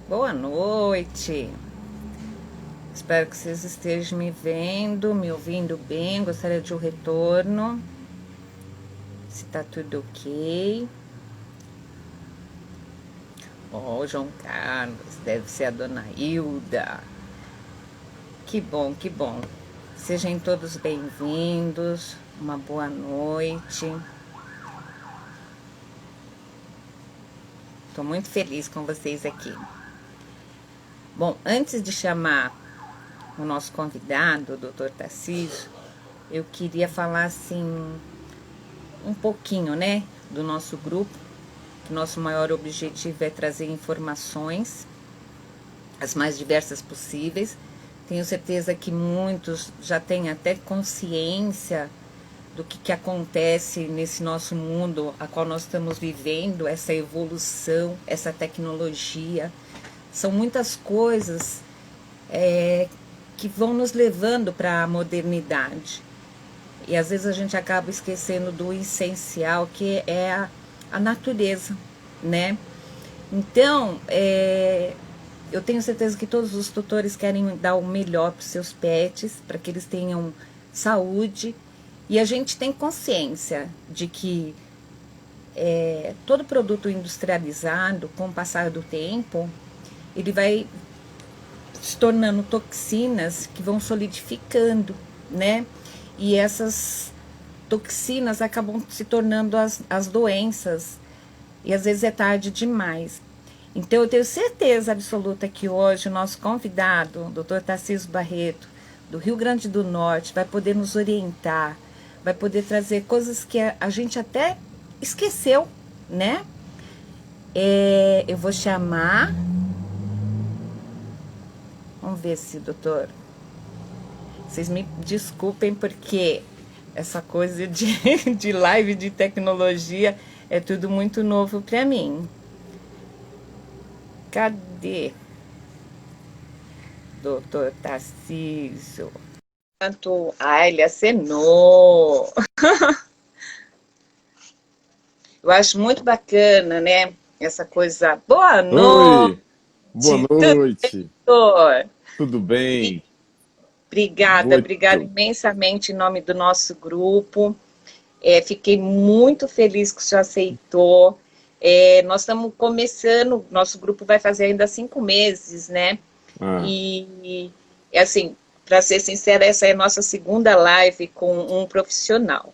Boa noite. Espero que vocês estejam me vendo, me ouvindo bem. Gostaria de um retorno. Se tá tudo ok. Ó, João Carlos, deve ser a dona Hilda. Que bom, que bom. Sejam todos bem-vindos. Uma boa noite. Estou muito feliz com vocês aqui. Bom, antes de chamar o nosso convidado, o Dr. Tarcísio, eu queria falar assim um pouquinho, né, do nosso grupo. Que nosso maior objetivo é trazer informações as mais diversas possíveis. Tenho certeza que muitos já têm até consciência do que acontece nesse nosso mundo a qual nós estamos vivendo, essa evolução, essa tecnologia. São muitas coisas que vão nos levando para a modernidade. E às vezes a gente acaba esquecendo do essencial, que é a natureza, né? Então, eu tenho certeza que todos os tutores querem dar o melhor para os seus pets, para que eles tenham saúde. E a gente tem consciência de que todo produto industrializado, com o passar do tempo, ele vai se tornando toxinas que vão solidificando, né? E essas toxinas acabam se tornando as doenças, e às vezes é tarde demais. Então eu tenho certeza absoluta que hoje o nosso convidado, o Dr. Tarcísio Barreto, do Rio Grande do Norte, vai poder nos orientar, vai poder trazer coisas que a gente até esqueceu, né? Eu vou chamar... Vamos ver se, doutor... Vocês me desculpem porque essa coisa de live, de tecnologia, é tudo muito novo para mim. Cadê? Doutor Tarcísio. Ele acenou. Eu acho muito bacana, né? Essa coisa. Boa noite. Oi, boa noite. Doutor. Tudo bem? Obrigada Muito. imensamente em nome do nosso grupo. Fiquei muito feliz que o senhor aceitou. Nós estamos começando, nosso grupo vai fazer ainda 5 meses, né? Ah, E assim, para ser sincera, essa é a nossa segunda live com um profissional.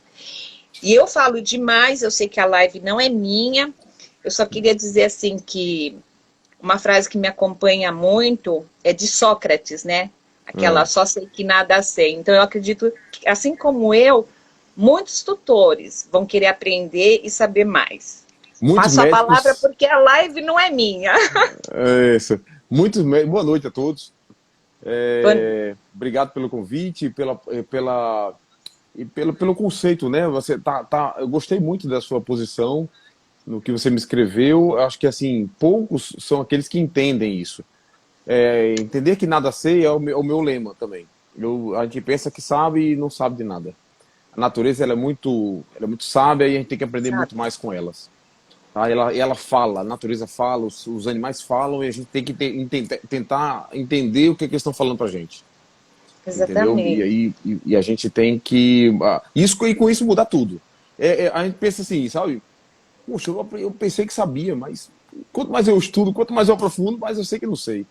E eu falo demais, eu sei que a live não é minha, eu só queria dizer assim que uma frase que me acompanha muito é de Sócrates, né? Aquela ah. só sei que nada sei. Então eu acredito que, assim como eu, muitos tutores vão querer aprender e saber mais. Muitos Passo a palavra médicos. porque a live não é minha. Isso. Boa noite a todos. Obrigado pelo convite, pelo conceito, né? Eu gostei muito da sua posição no que você me escreveu. Eu acho que assim poucos são aqueles que entendem isso. Entender que nada sei é o meu lema também. A gente pensa que sabe e não sabe de nada. A natureza ela é muito sábia e a gente tem que aprender Sabe? muito mais com elas. Tá? Ela fala, a natureza fala, os animais falam e a gente tem que tentar entender o que eles estão falando pra gente. Entendeu? E Exatamente. aí a gente tem que... Isso, e com isso mudar tudo. A gente pensa assim, sabe? Poxa, eu pensei que sabia, mas quanto mais eu estudo, quanto mais eu aprofundo, mais eu sei que não sei.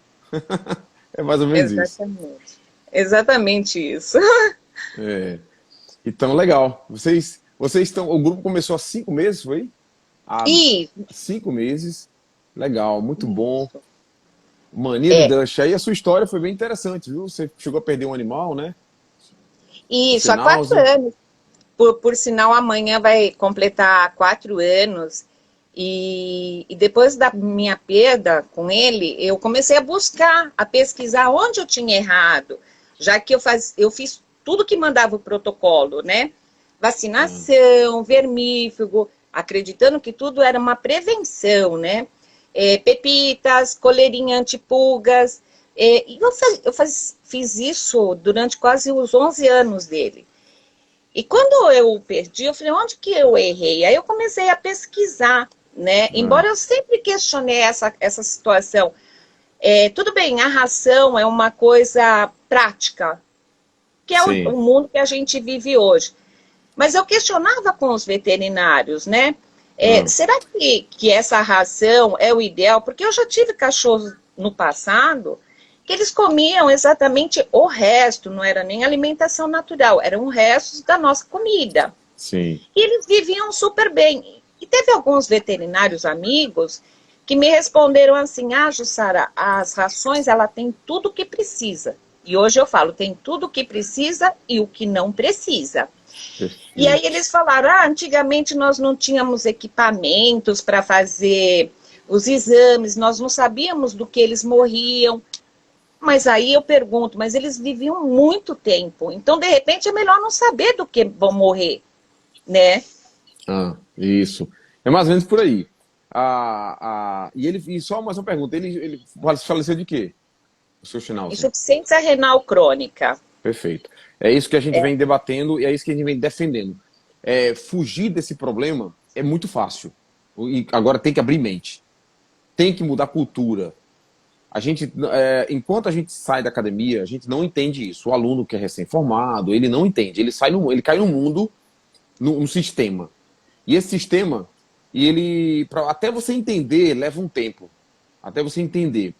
É mais ou menos isso. Exatamente. Exatamente isso. É. Então, legal. Vocês estão... O grupo começou há 5 meses, foi? Há E 5 meses. Legal, muito bom. isso. Mania de É, Dutch. Aí a sua história foi bem interessante, viu? Você chegou a perder um animal, né? isso, há 4 Cináusea. anos. Por sinal, amanhã vai completar 4 anos. E depois da minha perda com ele, eu comecei a buscar, a pesquisar onde eu tinha errado, já que eu fiz tudo que mandava o protocolo, né? Ah, Vacinação, vermífugo, acreditando que tudo era uma prevenção, né? Pepitas, coleirinha antipulgas. E fiz isso durante quase os 11 anos dele. E quando eu perdi, eu falei, onde que eu errei? Aí eu comecei a pesquisar, né? ah, Embora eu sempre questionei essa situação. Tudo bem, a ração é uma coisa prática, que é Sim. o mundo que a gente vive hoje. Mas eu questionava com os veterinários, né? Ah, Será que essa ração é o ideal? Porque eu já tive cachorros no passado que eles comiam exatamente o resto, não era nem alimentação natural, eram restos da nossa comida. sim. E eles viviam super bem. E teve alguns veterinários amigos que me responderam assim: ah, Jussara, as rações ela tem tudo o que precisa. E hoje eu falo, tem tudo o que precisa e o que não precisa. E aí Perfeito. eles falaram, antigamente nós não tínhamos equipamentos para fazer os exames, nós não sabíamos do que eles morriam. Mas aí eu pergunto, mas eles viviam muito tempo, então de repente é melhor não saber do que vão morrer, né? Ah, isso. É mais ou menos por aí. E só mais uma pergunta, ele faleceu de quê? O seu Schnauzer. Insuficiência renal crônica. Perfeito. É isso que a gente vem debatendo e é isso que a gente vem defendendo. Fugir desse problema é muito fácil. E agora tem que abrir mente. Tem que mudar a cultura. Enquanto a gente sai da academia, a gente não entende isso. O aluno que é recém-formado, ele não entende. Ele cai no mundo, no sistema. E esse sistema, até você entender, leva um tempo. Até você entender.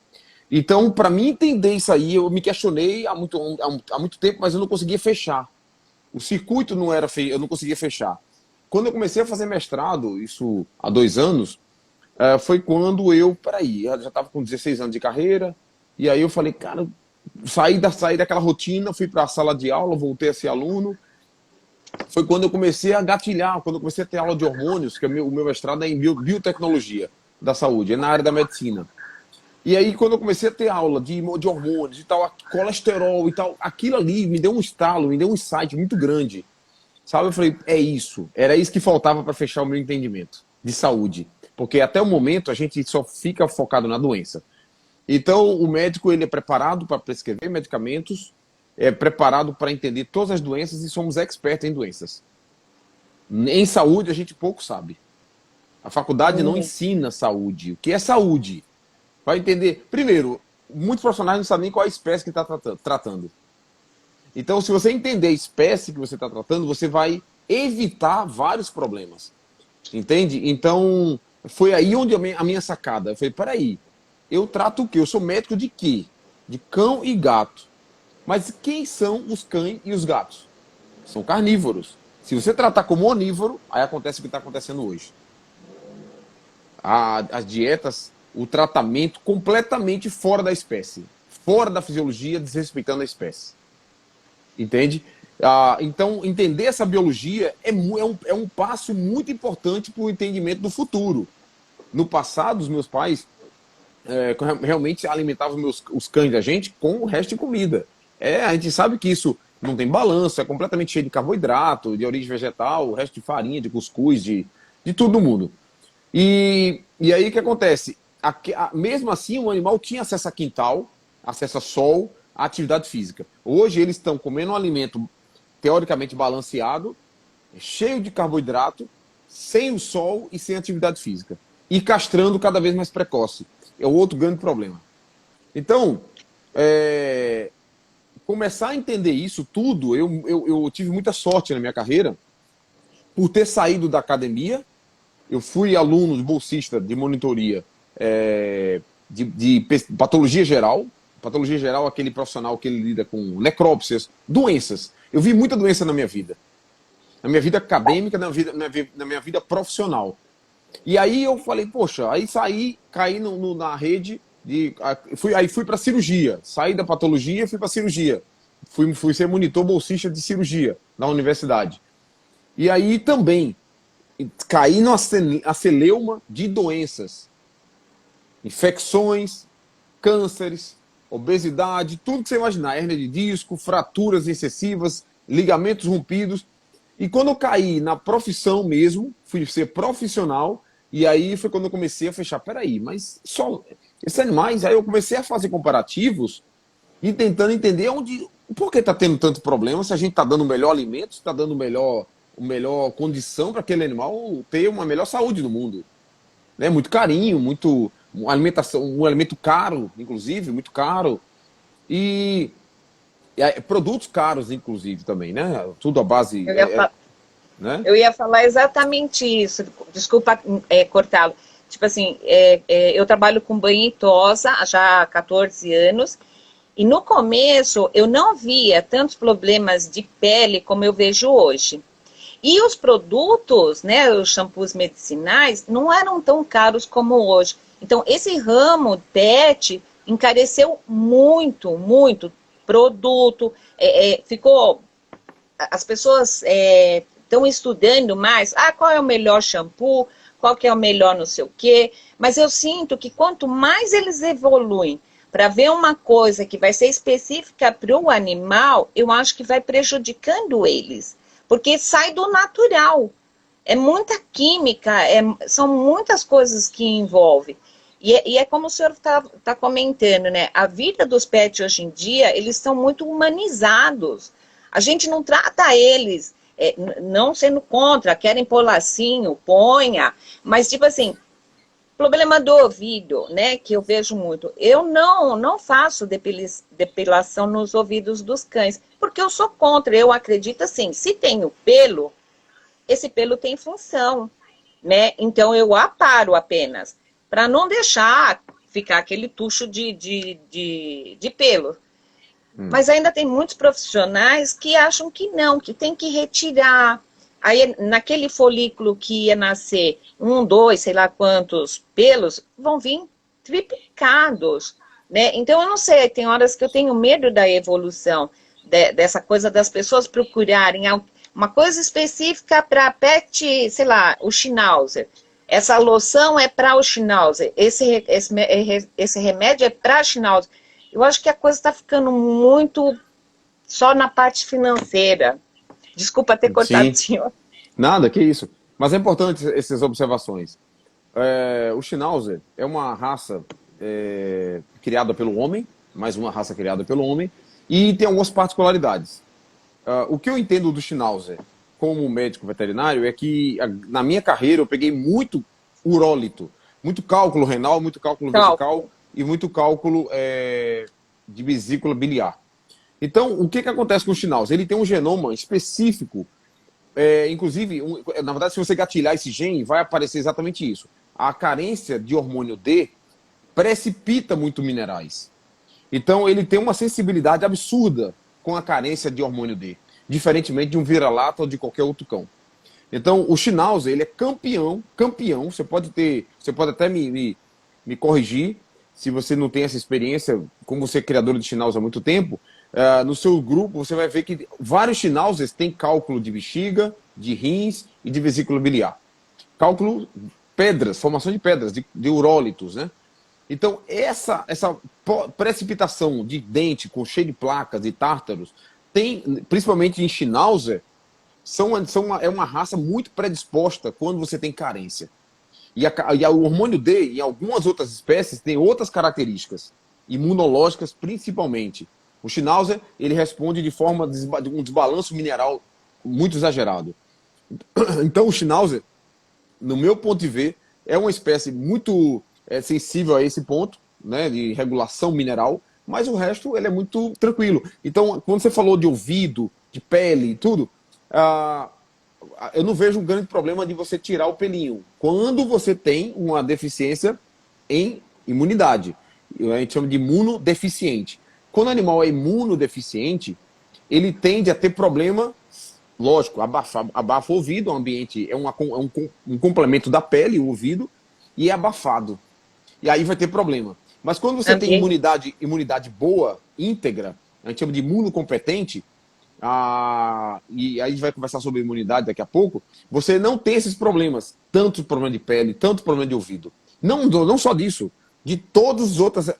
Então, para mim entender isso aí, eu me questionei há muito tempo, mas eu não conseguia fechar. O circuito não era feio, eu não conseguia fechar. Quando eu comecei a fazer mestrado, isso há 2 anos, foi quando eu já estava com 16 anos de carreira, e aí eu falei, cara, saí daquela rotina, fui para a sala de aula, voltei a ser aluno. Foi quando eu comecei a gatilhar, quando eu comecei a ter aula de hormônios, que o meu mestrado é em biotecnologia da saúde, é na área da medicina. E aí, quando eu comecei a ter aula de hormônios e tal, colesterol e tal, aquilo ali me deu um estalo, me deu um insight muito grande. Sabe? Eu falei, é isso. Era isso que faltava para fechar o meu entendimento de saúde. Porque até o momento a gente só fica focado na doença. Então, o médico ele é preparado para prescrever medicamentos, é preparado para entender todas as doenças e somos expertos em doenças. Em saúde, a gente pouco sabe. A faculdade não ensina saúde. O que é saúde? Vai entender. Primeiro, muitos profissionais não sabem nem qual é a espécie que está tratando. Então, se você entender a espécie que você está tratando, você vai evitar vários problemas. Entende? Então, foi aí onde a minha sacada. Eu falei, peraí, eu trato o quê? Eu sou médico de quê? De cão e gato. Mas quem são os cães e os gatos? São carnívoros. Se você tratar como onívoro, aí acontece o que está acontecendo hoje. As dietas, o tratamento completamente fora da espécie. Fora da fisiologia, desrespeitando a espécie. Entende? Então, entender essa biologia é um passo muito importante para o entendimento do futuro. No passado, os meus pais realmente alimentavam os cães da gente com o resto de comida. A gente sabe que isso não tem balanço, é completamente cheio de carboidrato, de origem vegetal, o resto de farinha, de cuscuz, de tudo no mundo. E aí o que acontece? Mesmo assim, o animal tinha acesso a quintal, acesso a sol, a atividade física. Hoje eles estão comendo um alimento teoricamente balanceado, cheio de carboidrato, sem o sol e sem atividade física. E castrando cada vez mais precoce. É o outro grande problema. Então, começar a entender isso tudo, eu tive muita sorte na minha carreira por ter saído da academia. Eu fui aluno de bolsista de monitoria de patologia geral. Patologia geral é aquele profissional que ele lida com necrópsias, doenças. Eu vi muita doença na minha vida. Na minha vida acadêmica, na minha vida profissional. E aí eu falei, poxa, aí caí na rede, fui para cirurgia. Saí da patologia e fui para cirurgia. Fui ser monitor bolsista de cirurgia na universidade. E aí também caí na celeuma de doenças. Infecções, cânceres, obesidade, tudo que você imaginar, hérnia de disco, fraturas excessivas, ligamentos rompidos. E quando eu caí na profissão mesmo, fui ser profissional, e aí foi quando eu comecei a fechar, peraí, mas só esses animais, aí eu comecei a fazer comparativos e tentando entender por que está tendo tanto problema, se a gente está dando o melhor alimento, se está dando melhor condição para aquele animal ter uma melhor saúde no mundo. Né? Muito carinho, uma alimentação, um alimento caro, inclusive, muito caro, e produtos caros, inclusive, também, né? Tudo à base, né? Eu ia falar exatamente isso, desculpa cortá-lo. Tipo assim, eu trabalho com banho e tosa já há 14 anos, e no começo eu não via tantos problemas de pele como eu vejo hoje. E os produtos, né, os shampoos medicinais, não eram tão caros como hoje. Então, esse ramo pet encareceu muito, muito produto, ficou... As pessoas estão estudando mais, qual é o melhor shampoo, qual que é o melhor não sei o quê, mas eu sinto que quanto mais eles evoluem para ver uma coisa que vai ser específica para o animal, eu acho que vai prejudicando eles, porque sai do natural. É muita química, são muitas coisas que envolve. E é como o senhor tá comentando, né? A vida dos pets hoje em dia, eles são muito humanizados. A gente não trata eles, não sendo contra, querem pôr lacinho, ponha, mas tipo assim, problema do ouvido, né, que eu vejo muito. Eu não faço depilação nos ouvidos dos cães, porque eu sou contra, eu acredito assim, se tem o pelo, esse pelo tem função, né, então eu aparo apenas, para não deixar ficar aquele tucho de pelo. Mas ainda tem muitos profissionais que acham que não, que tem que retirar. Aí, naquele folículo que ia nascer 1, 2, sei lá quantos pelos, vão vir triplicados, né? Então, eu não sei, tem horas que eu tenho medo da evolução, dessa coisa das pessoas procurarem uma coisa específica para pet, sei lá, o Schnauzer. Essa loção é para o Schnauzer, esse remédio é para Schnauzer. Eu acho que a coisa está ficando muito só na parte financeira. Desculpa ter cortado o senhor. Nada, que isso. Mas é importante essas observações. O Schnauzer é uma raça criada pelo homem, mais uma raça criada pelo homem, e tem algumas particularidades. O que eu entendo do Schnauzer como médico veterinário é que na minha carreira eu peguei muito urólito, muito cálculo renal, muito cálculo vesical e muito cálculo de vesícula biliar. Então, o que acontece com o Schnauzer? Ele tem um genoma específico, inclusive, na verdade, se você gatilhar esse gene, vai aparecer exatamente isso. A carência de hormônio D precipita muito minerais. Então, ele tem uma sensibilidade absurda com a carência de hormônio D, diferentemente de um vira-lata ou de qualquer outro cão. Então, o Schnauzer, ele é campeão, você pode até me corrigir, se você não tem essa experiência, como você é criador de Schnauzer há muito tempo, no seu grupo você vai ver que vários Schnauzers têm cálculo de bexiga, de rins e de vesícula biliar. Cálculo, pedras, formação de pedras, de urólitos, né? Então, essa precipitação de dente com cheio de placas e tártaros, principalmente em Schnauzer, é uma raça muito predisposta quando você tem carência. E o hormônio D, em algumas outras espécies, tem outras características, imunológicas principalmente. O Schnauzer, ele responde de forma de um desbalanço mineral muito exagerado. Então, o Schnauzer, no meu ponto de ver, é uma espécie muito sensível a esse ponto, né, de regulação mineral, mas o resto ele é muito tranquilo. Então, quando você falou de ouvido, de pele e tudo, eu não vejo um grande problema de você tirar o pelinho. Quando você tem uma deficiência em imunidade, a gente chama de imunodeficiente. Quando o animal é imunodeficiente, ele tende a ter problema, lógico, abafa o ouvido, o ambiente é um complemento da pele, o ouvido, e é abafado. E aí vai ter problema. Mas quando você tem imunidade boa, íntegra, a gente chama de imunocompetente, e aí a gente vai conversar sobre imunidade daqui a pouco, você não tem esses problemas, tanto problema de pele, tanto problema de ouvido. Não só disso, de todos os outros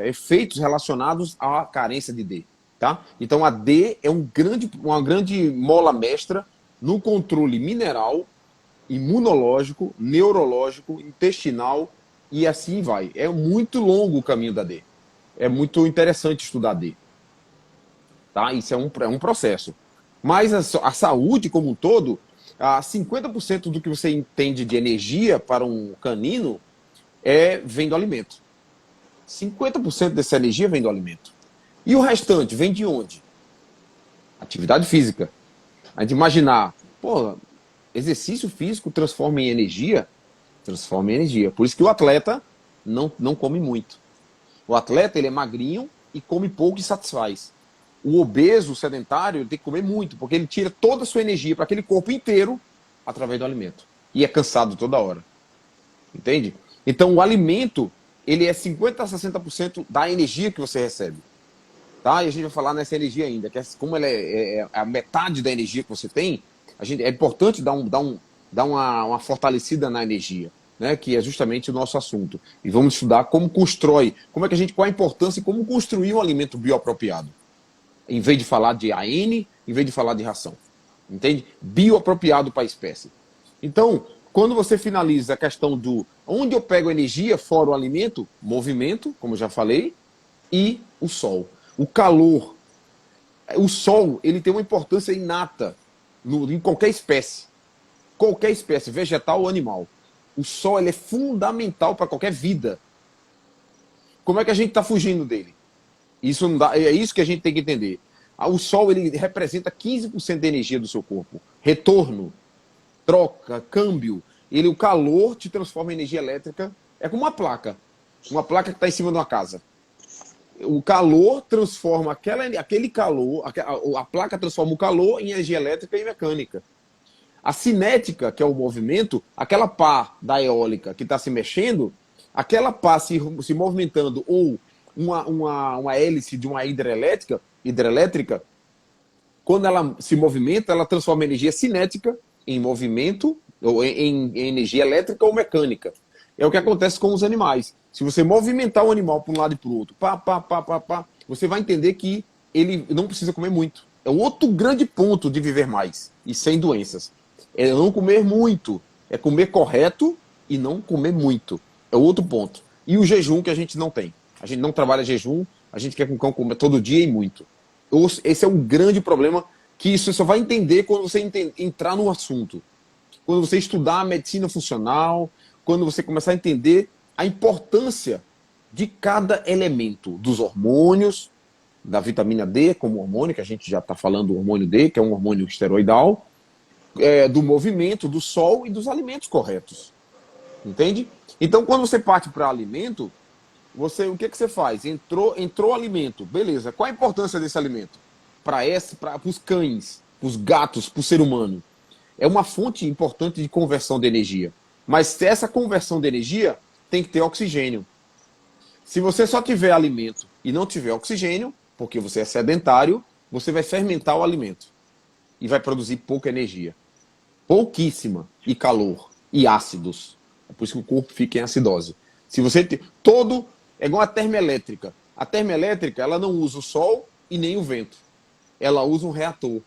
efeitos relacionados à carência de D. Tá? Então a D é uma grande mola mestra no controle mineral, imunológico, neurológico, intestinal e assim vai. É muito longo o caminho da D. É muito interessante estudar D. Tá? Isso é um processo. Mas a saúde como um todo, 50% do que você entende de energia para um canino, vem do alimento. 50% dessa energia vem do alimento. E o restante vem de onde? Atividade física. A gente imaginar, pô, exercício físico transforma em energia? Transforma em energia. Por isso que o atleta não come muito. O atleta, ele é magrinho e come pouco e satisfaz. O obeso, o sedentário, ele tem que comer muito, porque ele tira toda a sua energia para aquele corpo inteiro através do alimento. E é cansado toda hora. Entende? Então, o alimento, ele é 50% a 60% da energia que você recebe. Tá? E a gente vai falar nessa energia ainda, que como ela é a metade da energia que você tem, é importante dar uma fortalecida na energia, né? Que é justamente o nosso assunto. E vamos estudar como constrói, qual a importância e como construir um alimento bioapropriado. Em vez de falar de AN, em vez de falar de ração. Entende? Bioapropriado para a espécie. Então, quando você finaliza a questão do onde eu pego energia fora o alimento, movimento, como eu já falei, e o sol. O calor. O sol, ele tem uma importância inata em qualquer espécie. Qualquer espécie, vegetal ou animal. O sol, ele é fundamental para qualquer vida. Como é que a gente está fugindo dele? Isso não dá, é isso que a gente tem que entender. O sol, ele representa 15% da energia do seu corpo. Retorno, troca, câmbio. O calor te transforma em energia elétrica. É como uma placa. Uma placa que está em cima de uma casa. O calor transforma aquele calor, a placa transforma o calor em energia elétrica e mecânica. A cinética, que é o movimento, aquela pá da eólica que está se mexendo, aquela pá se movimentando, ou uma hélice de uma hidrelétrica, quando ela se movimenta, ela transforma a energia cinética em movimento, ou em energia elétrica ou mecânica. É o que acontece com os animais. Se você movimentar o animal para um lado e para o outro, você vai entender que ele não precisa comer muito. É outro grande ponto de viver mais e sem doenças. É não comer muito. É comer correto e não comer muito. É outro ponto. E o jejum que a gente não tem. A gente não trabalha jejum, a gente quer que o cão coma todo dia e muito. Esse é um grande problema que isso só vai entender quando você entrar no assunto. Quando você estudar a medicina funcional, quando você começar a entender a importância de cada elemento, dos hormônios, da vitamina D como hormônio, que a gente já está falando do hormônio D, que é um hormônio esteroidal, do movimento, do sol e dos alimentos corretos. Entende? Então, quando você parte para alimento, o que você faz? Entrou alimento, beleza. Qual a importância desse alimento? Para os cães, para os gatos, para o ser humano. É uma fonte importante de conversão de energia. Mas essa conversão de energia tem que ter oxigênio. Se você só tiver alimento e não tiver oxigênio, porque você é sedentário, você vai fermentar o alimento. E vai produzir pouca energia. Pouquíssima. E calor. E ácidos. É por isso que o corpo fica em acidose. Se você é igual a termoelétrica. A termoelétrica, ela não usa o sol e nem o vento. Ela usa um reator.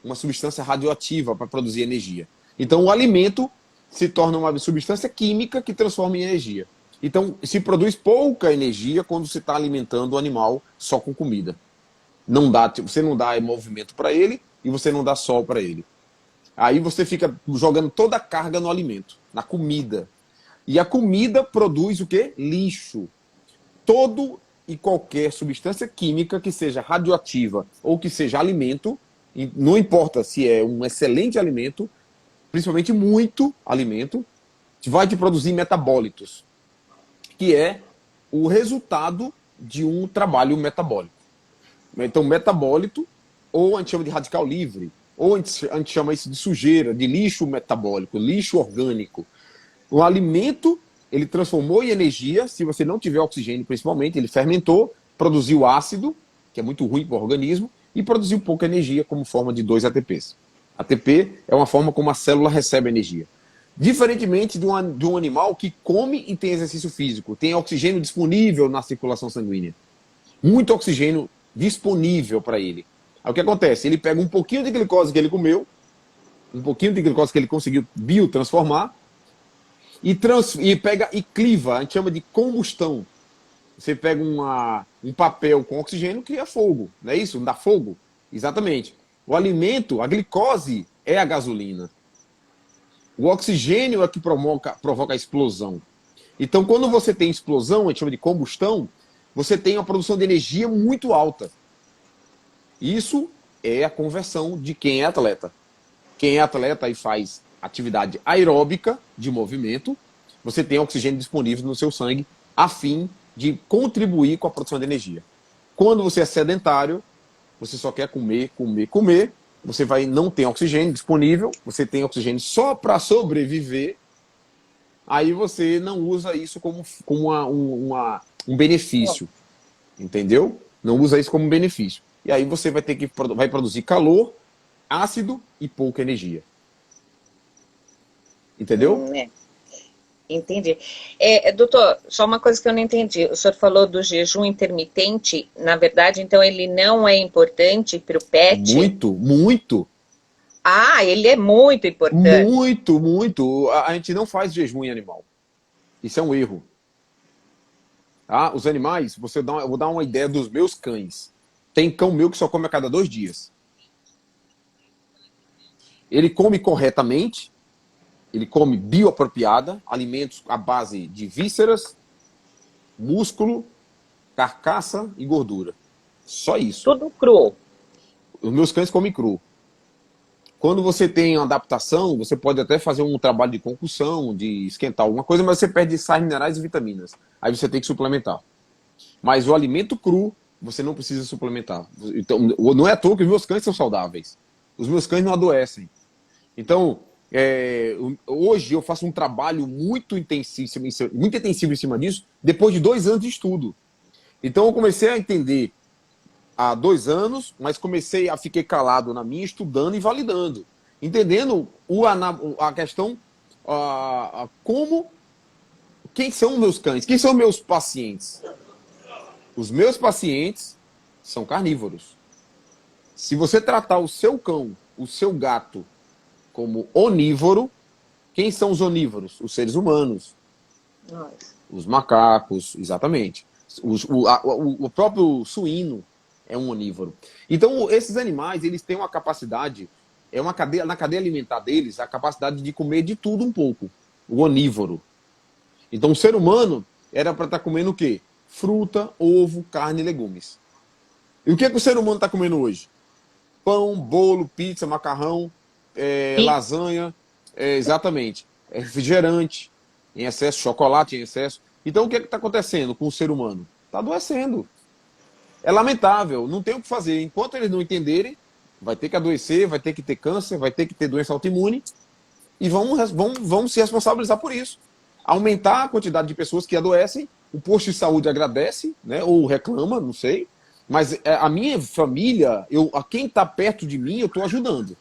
Uma substância radioativa para produzir energia. Então o alimento se torna uma substância química que transforma em energia. Então se produz pouca energia quando você está alimentando o animal só com comida. Você não dá movimento para ele e você não dá sol para ele. Aí você fica jogando toda a carga no alimento, na comida. E a comida produz o quê? Lixo. Todo e qualquer substância química que seja radioativa ou que seja alimento, não importa se é um excelente alimento, principalmente muito alimento, vai te produzir metabólitos, que é o resultado de um trabalho metabólico. Então, metabólito, ou a gente chama de radical livre, ou a gente chama isso de sujeira, de lixo metabólico, lixo orgânico. O alimento, ele transformou em energia, se você não tiver oxigênio principalmente, ele fermentou, produziu ácido, que é muito ruim para o organismo, e produziu pouca energia como forma de 2 ATPs. ATP é uma forma como a célula recebe energia. Diferentemente de um animal que come e tem exercício físico, tem oxigênio disponível na circulação sanguínea. Muito oxigênio disponível para ele. Aí o que acontece? Ele pega um pouquinho de glicose que ele comeu, um pouquinho de glicose que ele conseguiu biotransformar, e pega e cliva, a gente chama de combustão. Você pega um papel com oxigênio e cria fogo, não é isso? Não dá fogo? Exatamente. O alimento, a glicose, é a gasolina. O oxigênio é que provoca a explosão. Então, quando você tem explosão, a gente chama de combustão, você tem uma produção de energia muito alta. Isso é a conversão de quem é atleta. Quem é atleta e faz atividade aeróbica de movimento, você tem oxigênio disponível no seu sangue a fim de contribuir com a produção de energia. Quando você é sedentário, você só quer comer, comer, comer, você vai não ter oxigênio disponível, você tem oxigênio só para sobreviver, aí você não usa isso como um benefício, entendeu? Não usa isso como um benefício. E aí você vai produzir calor, ácido e pouca energia. Entendeu? Entendi. Doutor, só uma coisa que eu não entendi. O senhor falou do jejum intermitente. Na verdade, então, ele não é importante para o pet? Muito, muito. Ah, ele é muito importante. Muito, muito. A gente não faz jejum em animal. Isso é um erro. Tá? Os animais, eu vou dar uma ideia dos meus cães. Tem cão meu que só come a cada 2 dias. Ele come corretamente, ele come bioapropriada, alimentos à base de vísceras, músculo, carcaça e gordura. Só isso. Tudo cru. Os meus cães comem cru. Quando você tem uma adaptação, você pode até fazer um trabalho de concussão, de esquentar alguma coisa, mas você perde sais minerais e vitaminas. Aí você tem que suplementar. Mas o alimento cru, você não precisa suplementar. Então, não é à toa que os meus cães são saudáveis. Os meus cães não adoecem. Então, hoje eu faço um trabalho muito intensivo em cima disso, depois de 2 anos de estudo. Então eu comecei a entender há 2 anos, mas fiquei calado na minha, estudando e validando. Entendendo a questão, quem são meus cães? Quem são meus pacientes? Os meus pacientes são carnívoros. Se você tratar o seu cão, o seu gato, como onívoro, quem são os onívoros? Os seres humanos. Nossa. Os macacos, exatamente. O próprio suíno é um onívoro. Então, esses animais, eles têm uma capacidade, na cadeia alimentar deles, a capacidade de comer de tudo um pouco. O onívoro. Então, o ser humano era para estar comendo o quê? Fruta, ovo, carne e legumes. E o que o ser humano está comendo hoje? Pão, bolo, pizza, macarrão, lasanha, exatamente. Refrigerante em excesso, chocolate em excesso. Então, o que está acontecendo com o ser humano? Está adoecendo. É lamentável, não tem o que fazer. Enquanto eles não entenderem, vai ter que adoecer, vai ter que ter câncer, vai ter que ter doença autoimune e vamos se responsabilizar por isso. Aumentar a quantidade de pessoas que adoecem, o posto de saúde agradece, né, ou reclama, não sei, mas a minha família, a quem está perto de mim, eu estou ajudando.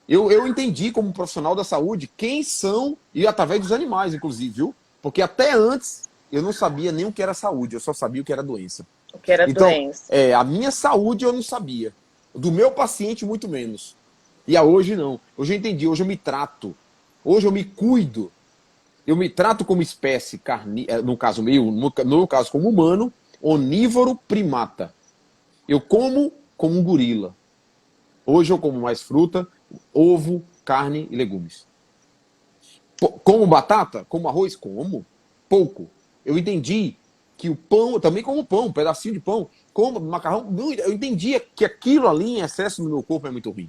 Eu entendi como profissional da saúde quem são, e através dos animais, inclusive, viu? Porque até antes eu não sabia nem o que era saúde, eu só sabia o que era doença. O que era doença. A minha saúde eu não sabia. Do meu paciente, muito menos. E hoje não. Hoje eu entendi, hoje eu me trato. Hoje eu me cuido. Eu me trato como espécie, no caso no caso como humano, onívoro primata. Eu como um gorila. Hoje eu como mais fruta, ovo, carne e legumes. Como batata? Como arroz? Como? Pouco. Eu entendi que o pão, também como pão, um pedacinho de pão, como macarrão, eu entendi que aquilo ali em excesso no meu corpo é muito ruim.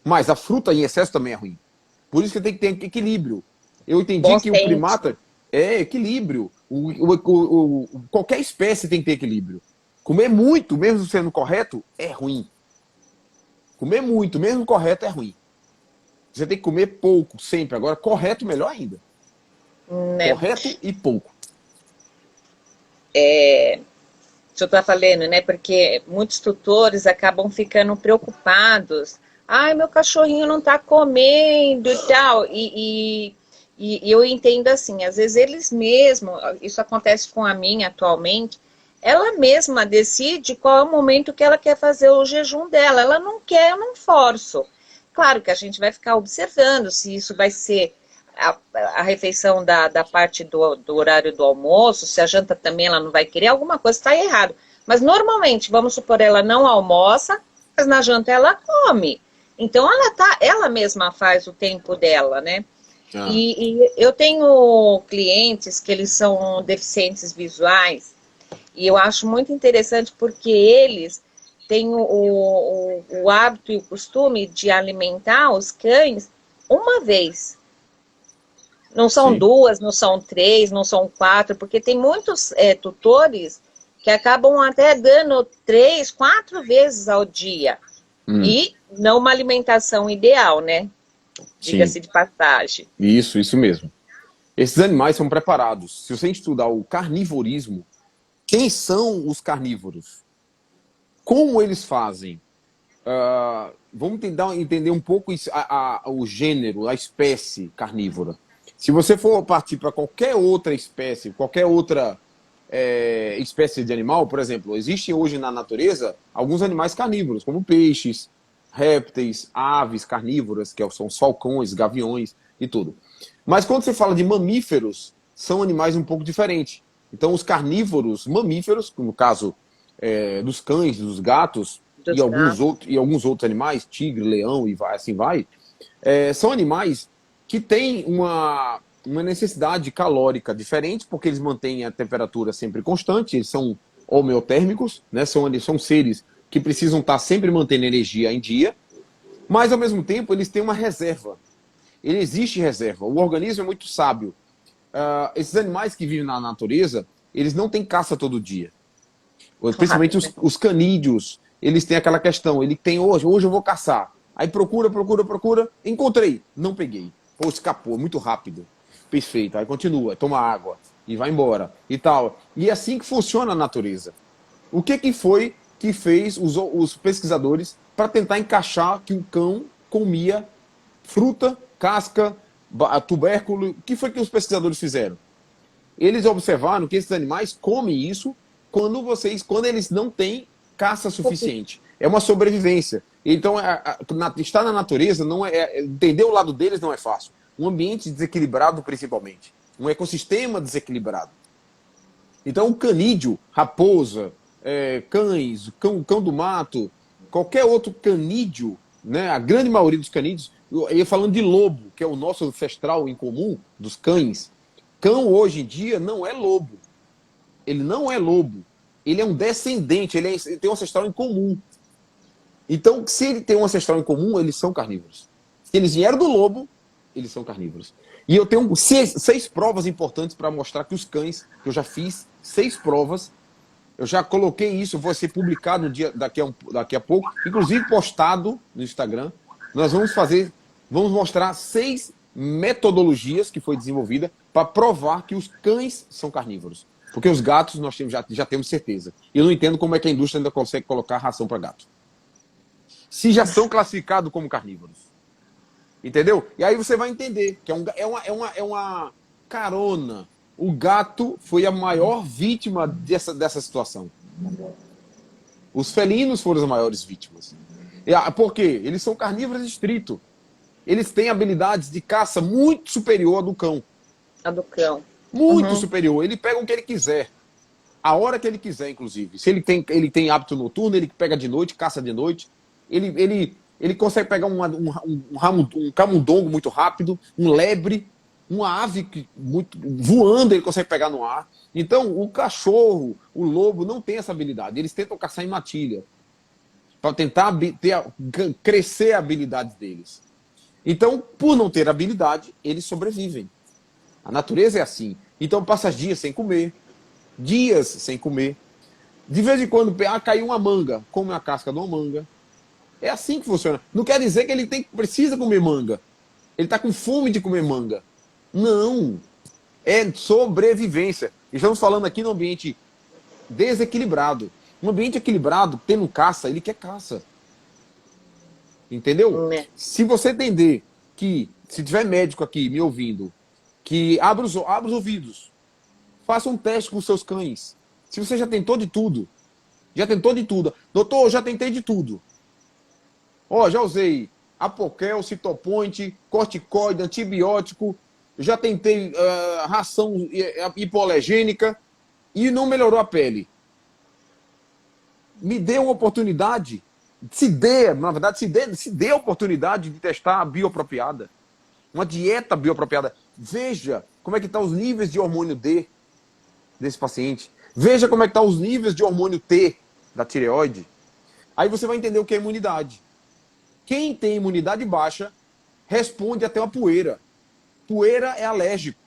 Mas a fruta em excesso também é ruim. Por isso que tem que ter equilíbrio. Eu entendi que o primata é equilíbrio. Qualquer espécie tem que ter equilíbrio. Comer muito, mesmo sendo correto, é ruim. Comer muito, mesmo correto, é ruim. Você tem que comer pouco, sempre. Agora, correto, melhor ainda. Correto e pouco. O senhor está falando, né? Porque muitos tutores acabam ficando preocupados. Ai, meu cachorrinho não está comendo e tal. E eu entendo assim, às vezes eles mesmos, isso acontece com a minha atualmente, ela mesma decide qual é o momento que ela quer fazer o jejum dela. Ela não quer, eu não forço. Claro que a gente vai ficar observando se isso vai ser a refeição da parte do horário do almoço, se a janta também ela não vai querer, alguma coisa está errado. Mas normalmente, vamos supor, ela não almoça, mas na janta ela come. Então ela mesma faz o tempo dela, né? Ah, E eu tenho clientes que eles são deficientes visuais, e eu acho muito interessante porque eles têm o hábito e o costume de alimentar os cães uma vez. Não são sim. duas, não são três, não são quatro, porque tem muitos tutores que acabam até dando 3, 4 vezes ao dia. Hum, E não uma alimentação ideal, né? sim. Diga-se de passagem. Isso mesmo. Esses animais são preparados. Se você estudar o carnivorismo, quem são os carnívoros? Como eles fazem? Vamos tentar entender um pouco o gênero, a espécie carnívora. Se você for partir para qualquer outra espécie, qualquer outra espécie de animal, por exemplo, existem hoje na natureza alguns animais carnívoros, como peixes, répteis, aves carnívoras, que são os falcões, gaviões e tudo. Mas quando você fala de mamíferos, são animais um pouco diferentes. Então, os carnívoros mamíferos, no caso dos cães, dos gatos Dos gatos. e alguns outros animais, tigre, leão e vai, assim vai, são animais que têm uma necessidade calórica diferente, porque eles mantêm a temperatura sempre constante, eles são homeotérmicos, né? São seres que precisam estar sempre mantendo energia em dia, mas ao mesmo tempo eles têm uma reserva. Ele existe reserva. O organismo é muito sábio. Esses animais que vivem na natureza, eles não têm caça todo dia. Claro, Principalmente né? os canídeos, eles têm aquela questão, ele tem hoje eu vou caçar. Aí procura, encontrei, não peguei. Pô, escapou, muito rápido. Perfeito, aí continua, toma água e vai embora e tal. E é assim que funciona a natureza. O que foi que fez os pesquisadores para tentar encaixar que o cão comia fruta, casca, tubérculo? O que foi que os pesquisadores fizeram? Eles observaram que esses animais comem isso quando eles não têm caça suficiente. É uma sobrevivência. Então, estar na natureza não entender o lado deles não é fácil. Um ambiente desequilibrado, principalmente. Um ecossistema desequilibrado. Então, o canídeo, raposa, cães, cão do mato, qualquer outro canídeo, né, a grande maioria dos canídeos, eu ia falando de lobo, que é o nosso ancestral em comum dos cães. Cão, hoje em dia, não é lobo. Ele não é lobo. Ele é um descendente, ele tem um ancestral em comum. Então, se ele tem um ancestral em comum, eles são carnívoros. Se eles vieram do lobo, eles são carnívoros. E eu tenho seis provas importantes para mostrar que os cães, que eu já fiz 6 provas, eu já coloquei isso, vai ser publicado daqui a pouco, inclusive postado no Instagram. Nós vamos mostrar 6 metodologias que foi desenvolvida para provar que os cães são carnívoros. Porque os gatos nós já temos certeza. E eu não entendo como é que a indústria ainda consegue colocar ração para gato. Se já são classificados como carnívoros. Entendeu? E aí você vai entender que é uma carona. O gato foi a maior vítima dessa situação. Os felinos foram as maiores vítimas. Por quê? Eles são carnívoros estritos. Eles têm habilidades de caça muito superior à do cão. A do cão. Muito Uhum. superior. Ele pega o que ele quiser. A hora que ele quiser, inclusive. Se ele tem hábito noturno, ele pega de noite, caça de noite. Ele consegue pegar um camundongo muito rápido, um lebre, uma ave voando, ele consegue pegar no ar. Então, o cachorro, o lobo, não tem essa habilidade. Eles tentam caçar em matilha para tentar crescer a habilidade deles. Então, por não ter habilidade, eles sobrevivem. A natureza é assim. Então, passa dias sem comer. Dias sem comer. De vez em quando, caiu uma manga, come a casca de uma manga. É assim que funciona. Não quer dizer que ele precisa comer manga. Ele está com fome de comer manga. Não. É sobrevivência. Estamos falando aqui num ambiente desequilibrado. Um ambiente equilibrado, tendo caça, ele quer caça. Entendeu? Né? Se você entender que, se tiver médico aqui me ouvindo, que abra os ouvidos, faça um teste com os seus cães. Se você já tentou de tudo, doutor, já tentei de tudo. Já usei Apoquel, Citopoint, corticoide, antibiótico, já tentei ração hipoalergênica e não melhorou a pele. Me dê uma oportunidade, se dê a oportunidade de testar a bioapropriada. uma dieta bioapropriada. Veja como é que estão os níveis de hormônio D desse paciente. Veja como é que estão os níveis de hormônio T da tireoide. Aí você vai entender o que é imunidade. Quem tem imunidade baixa responde até uma poeira. Poeira é alérgico.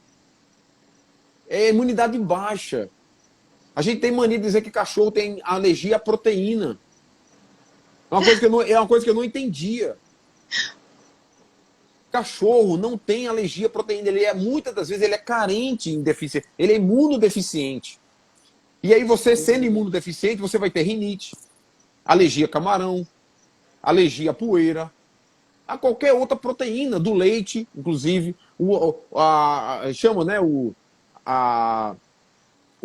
É imunidade baixa. A gente tem mania de dizer que cachorro tem alergia à proteína. É uma coisa que eu não entendia. Cachorro não tem alergia à proteína. Muitas das vezes ele é carente em deficiência. Ele é imunodeficiente. E aí você, sendo imunodeficiente, você vai ter rinite, alergia a camarão, alergia à poeira, a qualquer outra proteína, do leite, inclusive, chama, né, o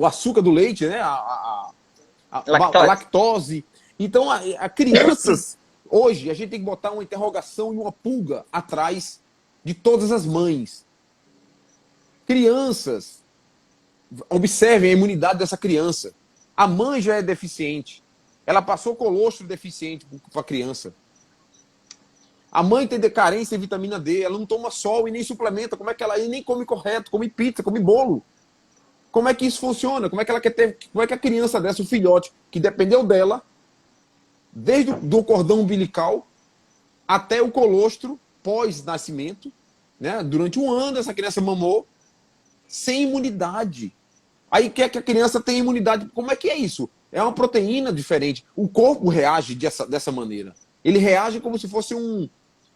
açúcar do leite, né, a lactose. Então, a crianças, hoje, a gente tem que botar uma interrogação e uma pulga atrás de todas as mães. Crianças, observem a imunidade dessa criança. A mãe já é deficiente. Ela passou colostro deficiente para a criança. A mãe tem carência em vitamina D. Ela não toma sol e nem suplementa. Como é que ela nem come correto? Come pizza, come bolo. Como é que isso funciona? Como é que ela quer ter? Como é que a criança dessa, o filhote, que dependeu dela, desde o cordão umbilical até o colostro pós-nascimento, né? Durante um ano essa criança mamou sem imunidade. Aí quer que a criança tenha imunidade. Como é que é isso? É uma proteína diferente. O corpo reage dessa maneira. Ele reage como se fosse um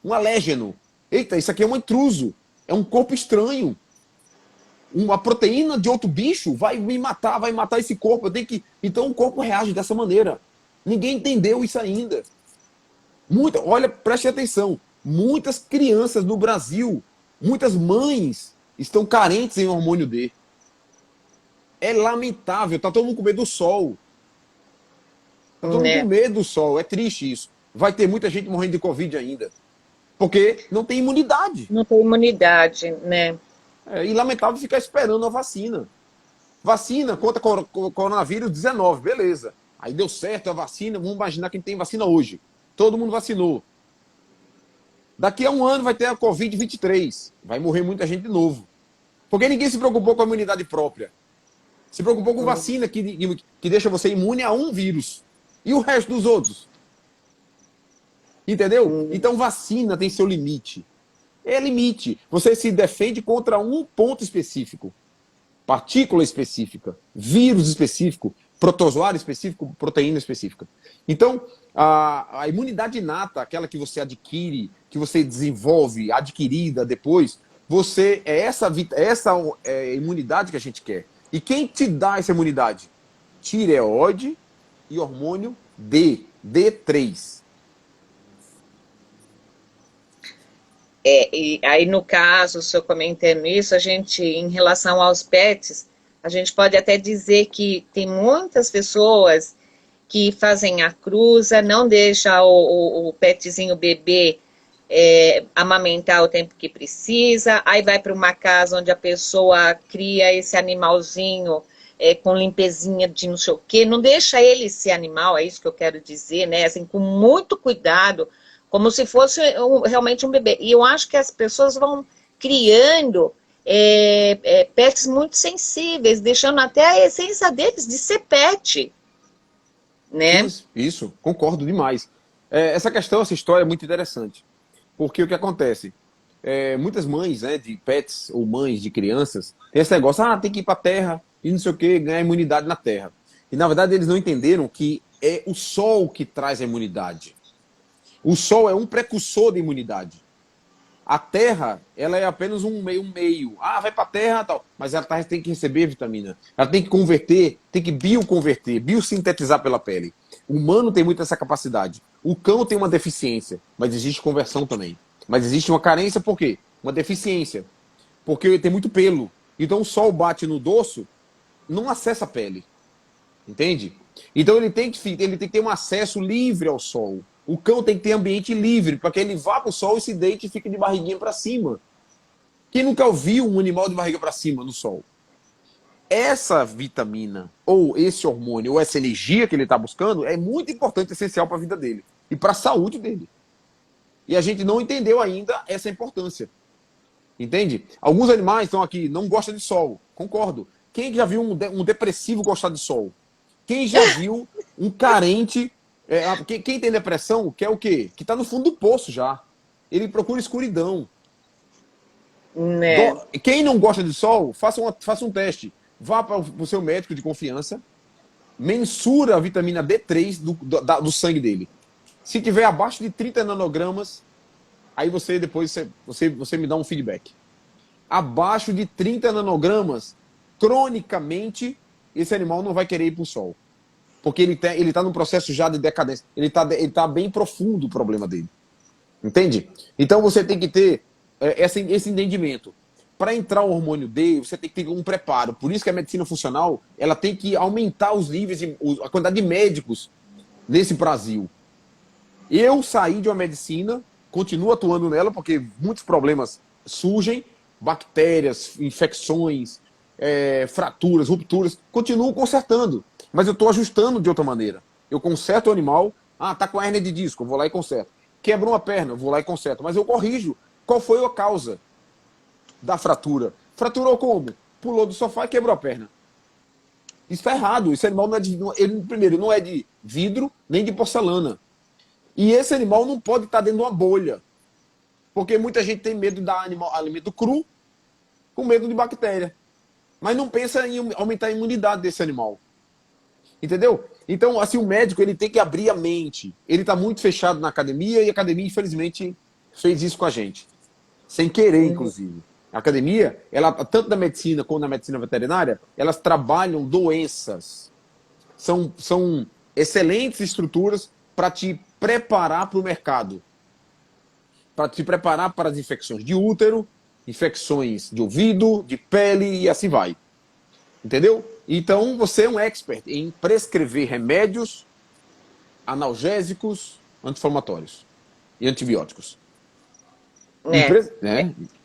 alérgeno. Eita, isso aqui é um intruso. É um corpo estranho. Uma proteína de outro bicho vai me matar, vai matar esse corpo. Então o corpo reage dessa maneira. Ninguém entendeu isso ainda. Olha, preste atenção. Muitas crianças no Brasil, muitas mães estão carentes em hormônio D. É lamentável. Tá todo mundo com medo do sol. Tá todo mundo com medo do sol. É triste isso. Vai ter muita gente morrendo de Covid ainda. Porque não tem imunidade. Não tem imunidade, né? E lamentável ficar esperando a vacina. Vacina contra coronavírus 19, beleza. Aí deu certo a vacina, vamos imaginar quem tem vacina hoje. Todo mundo vacinou. Daqui a um ano vai ter a Covid 23. Vai morrer muita gente de novo. Porque ninguém se preocupou com a imunidade própria. Se preocupou com vacina que deixa você imune a um vírus. E o resto dos outros? Entendeu? Então vacina tem seu limite. É limite. Você se defende contra um ponto específico. Partícula específica. Vírus específico. Protozoário específico. Proteína específica. Então, a imunidade inata, aquela que você adquire, que você desenvolve, adquirida depois, essa imunidade que a gente quer. E quem te dá essa imunidade? Tireoide e hormônio D. D3. E aí, no caso, o senhor comentando isso, em relação aos pets, a gente pode até dizer que tem muitas pessoas que fazem a cruza, não deixa o petzinho bebê amamentar o tempo que precisa, aí vai para uma casa onde a pessoa cria esse animalzinho com limpezinha de não sei o quê, não deixa ele ser animal, é isso que eu quero dizer, né? Assim, com muito cuidado, como se fosse realmente um bebê. E eu acho que as pessoas vão criando pets muito sensíveis, deixando até a essência deles de ser pet, né? Isso, concordo demais. Essa história é muito interessante. Porque o que acontece? Muitas mães, né, de pets ou mães de crianças tem esse negócio, tem que ir para a terra e não sei o que, ganhar imunidade na terra. E na verdade eles não entenderam que é o sol que traz a imunidade. O sol é um precursor de imunidade. A terra, ela é apenas um meio. Vai para a terra, tal. Mas ela tem que receber vitamina. Ela tem que converter, tem que bioconverter, biosintetizar pela pele. O humano tem muito essa capacidade. O cão tem uma deficiência, mas existe conversão também. Mas existe uma carência, por quê? Uma deficiência. Porque tem muito pelo. Então o sol bate no dorso, não acessa a pele. Entende? Então ele tem que ter um acesso livre ao sol. O cão tem que ter ambiente livre, para que ele vá para o sol e se deite e fique de barriguinha para cima. Quem nunca viu um animal de barriga para cima no sol? Essa vitamina, ou esse hormônio, ou essa energia que ele está buscando, é muito importante, essencial para a vida dele. E para a saúde dele. E a gente não entendeu ainda essa importância. Entende? Alguns animais estão aqui, não gostam de sol. Concordo. Quem já viu um depressivo gostar de sol? Quem já viu um carente... quem tem depressão quer o quê? Que está no fundo do poço já. Ele procura escuridão. Né? Quem não gosta de sol, faça um teste. Vá para o seu médico de confiança, mensura a vitamina D3 do sangue dele. Se tiver abaixo de 30 nanogramas, aí você depois você me dá um feedback. Abaixo de 30 nanogramas, cronicamente, esse animal não vai querer ir para o sol. Porque ele tá num processo já de decadência. Ele tá bem profundo o problema dele. Entende? Então você tem que ter esse entendimento. Para entrar o hormônio D, você tem que ter um preparo. Por isso que a medicina funcional ela tem que aumentar os níveis, a quantidade de médicos nesse Brasil. Eu saí de uma medicina, continuo atuando nela, porque muitos problemas surgem, bactérias, infecções, fraturas, rupturas, continuo consertando. Mas eu estou ajustando de outra maneira. Eu conserto o animal, tá com hérnia de disco, eu vou lá e conserto. Quebrou uma perna, eu vou lá e conserto. Mas eu corrijo qual foi a causa da fratura. Fraturou como? Pulou do sofá e quebrou a perna. Isso está errado. Esse animal primeiro, não é de vidro nem de porcelana. E esse animal não pode estar dentro de uma bolha. Porque muita gente tem medo de dar alimento cru com medo de bactéria. Mas não pensa em aumentar a imunidade desse animal. Entendeu? Então, assim, o médico ele tem que abrir a mente. Ele está muito fechado na academia e a academia, infelizmente, fez isso com a gente. Sem querer, inclusive. A academia, ela, tanto na medicina como na medicina veterinária, elas trabalham doenças. São excelentes estruturas para te preparar para o mercado. Para te preparar para as infecções de útero, infecções de ouvido, de pele e assim vai. Entendeu? Então, você é um expert em prescrever remédios, analgésicos, anti-inflamatórios e antibióticos.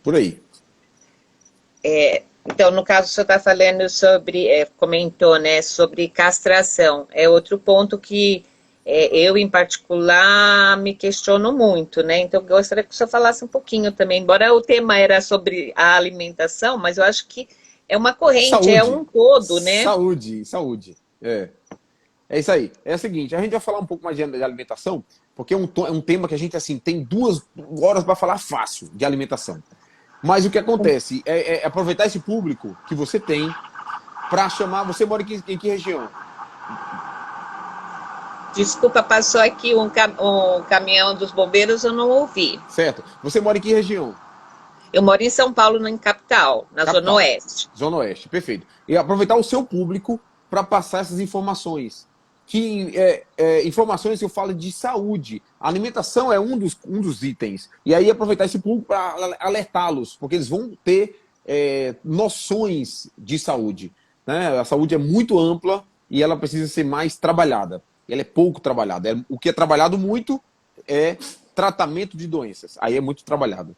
Por aí. Então, no caso, o senhor está falando sobre, comentou, né, sobre castração. É outro ponto que eu, em particular, me questiono muito, né? Então, eu gostaria que o senhor falasse um pouquinho também, embora o tema era sobre a alimentação, mas eu acho que é uma corrente, saúde. É um todo, né? Saúde. É isso aí. É o seguinte, a gente vai falar um pouco mais de alimentação, porque é um tema que a gente, assim, tem 2 horas para falar fácil de alimentação. Mas o que acontece é aproveitar esse público que você tem para chamar... Você mora em que região? Desculpa, passou aqui um caminhão dos bombeiros, eu não ouvi. Certo. Você mora em que região? Eu moro em São Paulo, na capital, na Zona Oeste. Zona Oeste, perfeito. E aproveitar o seu público para passar essas informações. Informações que eu falo de saúde. A alimentação é um dos itens. E aí aproveitar esse público para alertá-los, porque eles vão ter noções de saúde. Né? A saúde é muito ampla e ela precisa ser mais trabalhada. Ela é pouco trabalhada. O que é trabalhado muito é tratamento de doenças. Aí é muito trabalhado.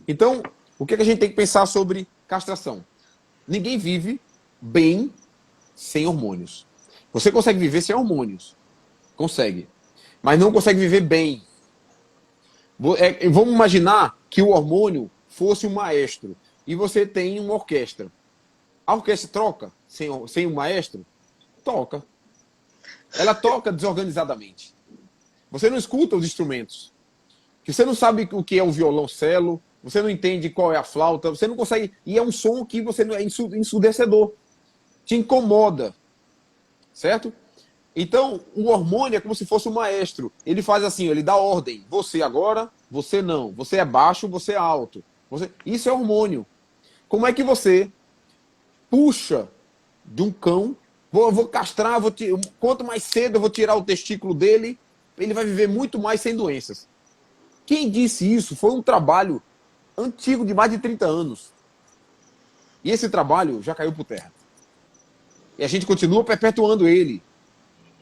Então, o que a gente tem que pensar sobre castração? Ninguém vive bem sem hormônios. Você consegue viver sem hormônios. Consegue. Mas não consegue viver bem. Vamos imaginar que o hormônio fosse um maestro e você tem uma orquestra. A orquestra troca sem o maestro? Toca. Ela toca desorganizadamente. Você não escuta os instrumentos. Você não sabe o que é o violoncelo, você não entende qual é a flauta, você não consegue... E é um som que você não é ensurdecedor. Te incomoda. Certo? Então, o hormônio é como se fosse um maestro. Ele faz assim, ele dá ordem. Você agora, você não. Você é baixo, você é alto. Isso é hormônio. Como é que você puxa de um cão, vou castrar, quanto mais cedo eu vou tirar o testículo dele, ele vai viver muito mais sem doenças. Quem disse isso foi um trabalho antigo de mais de 30 anos. E esse trabalho já caiu por terra. E a gente continua perpetuando ele.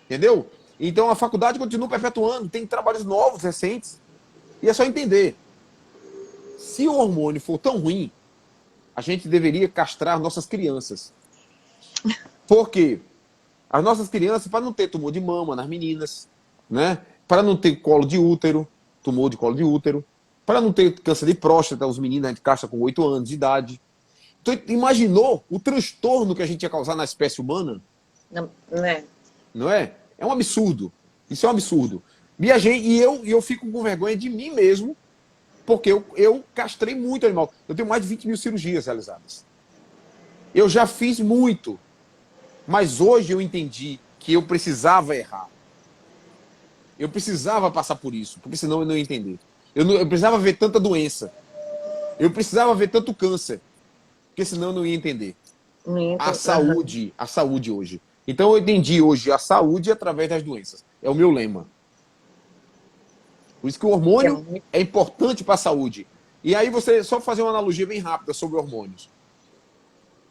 Entendeu? Então a faculdade continua perpetuando. Tem trabalhos novos, recentes. E é só entender. Se o hormônio for tão ruim, a gente deveria castrar nossas crianças. Por quê? As nossas crianças, para não ter tumor de mama nas meninas, né? Para não ter tumor de colo de útero, para não ter câncer de próstata, os meninos a gente castra com 8 anos de idade. Então, imaginou o transtorno que a gente ia causar na espécie humana? Não, né? Não é? É um absurdo. Isso é um absurdo. E eu fico com vergonha de mim mesmo, porque eu castrei muito animal. Eu tenho mais de 20 mil cirurgias realizadas. Eu já fiz muito. Mas hoje eu entendi que eu precisava errar. Eu precisava passar por isso, porque senão eu não ia entender. Eu precisava ver tanta doença. Eu precisava ver tanto câncer, porque senão eu não ia entender. A saúde hoje. Então eu entendi hoje a saúde através das doenças. É o meu lema. Por isso que o hormônio é importante para a saúde. E aí você, só fazer uma analogia bem rápida sobre hormônios.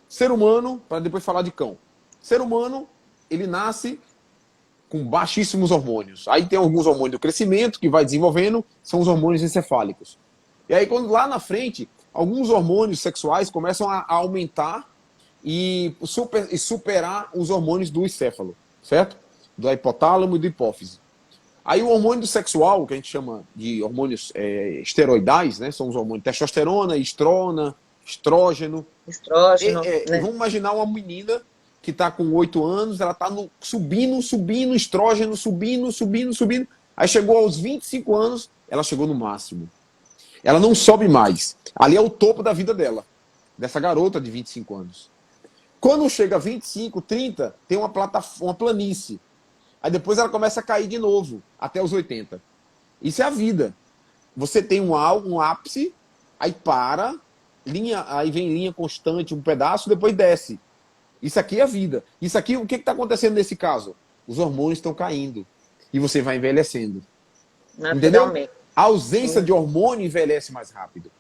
Ser humano, para depois falar de cão. Ser humano, ele nasce com baixíssimos hormônios. Aí tem alguns hormônios do crescimento que vai desenvolvendo, são os hormônios encefálicos. E aí quando lá na frente, alguns hormônios sexuais começam a aumentar e superar os hormônios do encéfalo, certo? Do hipotálamo e do hipófise. Aí o hormônio sexual, que a gente chama de hormônios esteroidais, né? São os hormônios testosterona, estrona, estrógeno. Né? Vamos imaginar uma menina que está com 8 anos, ela está subindo, estrógeno, subindo. Aí chegou aos 25 anos, ela chegou no máximo. Ela não sobe mais. Ali é o topo da vida dela, dessa garota de 25 anos. Quando chega a 25, 30, tem uma planície. Aí depois ela começa a cair de novo, até os 80. Isso é a vida. Você tem um ápice, aí para, aí vem linha constante, um pedaço, depois desce. Isso aqui é a vida. Isso aqui, o que está acontecendo nesse caso? Os hormônios estão caindo. E você vai envelhecendo. Entendeu? A ausência de hormônio envelhece mais rápido.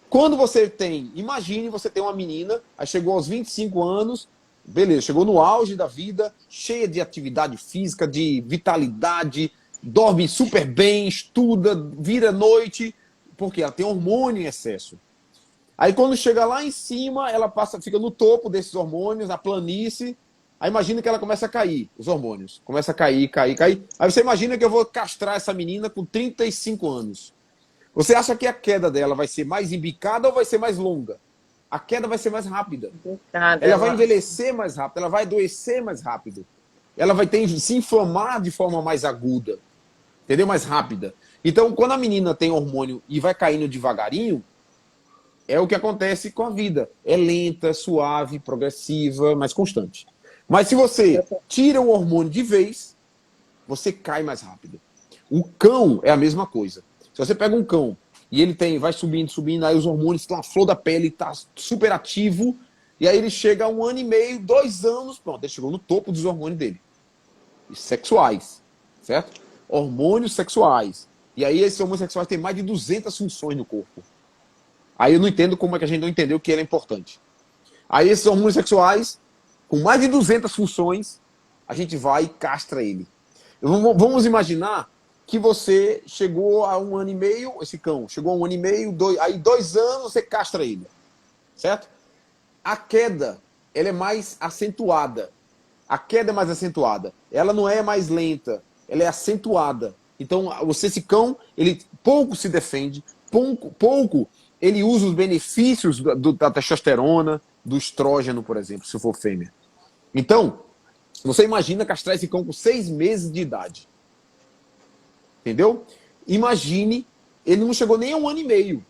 Quando você tem, imagine você tem uma menina, aí chegou aos 25 anos, beleza, chegou no auge da vida, cheia de atividade física, de vitalidade, dorme super bem, estuda, vira noite, porque ela tem hormônio em excesso. Aí quando chega lá em cima, ela fica no topo desses hormônios, na planície. Aí imagina que ela começa a cair, os hormônios. Começa a cair. Aí você imagina que eu vou castrar essa menina com 35 anos. Você acha que a queda dela vai ser mais embicada ou vai ser mais longa? A queda vai ser mais rápida. Ela vai envelhecer mais rápido, ela vai adoecer mais rápido. Ela vai se inflamar de forma mais aguda. Entendeu? Mais rápida. Então, quando a menina tem hormônio e vai caindo devagarinho, é o que acontece com a vida. É lenta, suave, progressiva, mas constante. Mas se você tira o hormônio de vez, você cai mais rápido. O cão é a mesma coisa. Se você pega um cão e ele vai subindo, aí os hormônios estão à flor da pele, está super ativo, e aí ele chega a 1 ano e meio, 2 anos, pronto, ele chegou no topo dos hormônios dele. Sexuais, certo? Hormônios sexuais. E aí esses hormônios sexuais têm mais de 200 funções no corpo. Aí eu não entendo como é que a gente não entendeu que ele é importante. Aí esses hormônios sexuais, com mais de 200 funções, a gente vai e castra ele. Vamos imaginar que você chegou a 1 ano e meio, esse cão chegou a 1 ano e meio, aí 2 anos você castra ele. Certo? A queda, ela é mais acentuada. A queda é mais acentuada. Ela não é mais lenta, ela é acentuada. Então, esse cão, ele pouco se defende, pouco ele usa os benefícios da testosterona, do estrógeno, por exemplo, se for fêmea. Então, você imagina castrar esse cão com 6 meses de idade. Entendeu? Imagine, ele não chegou nem a 1 ano e meio.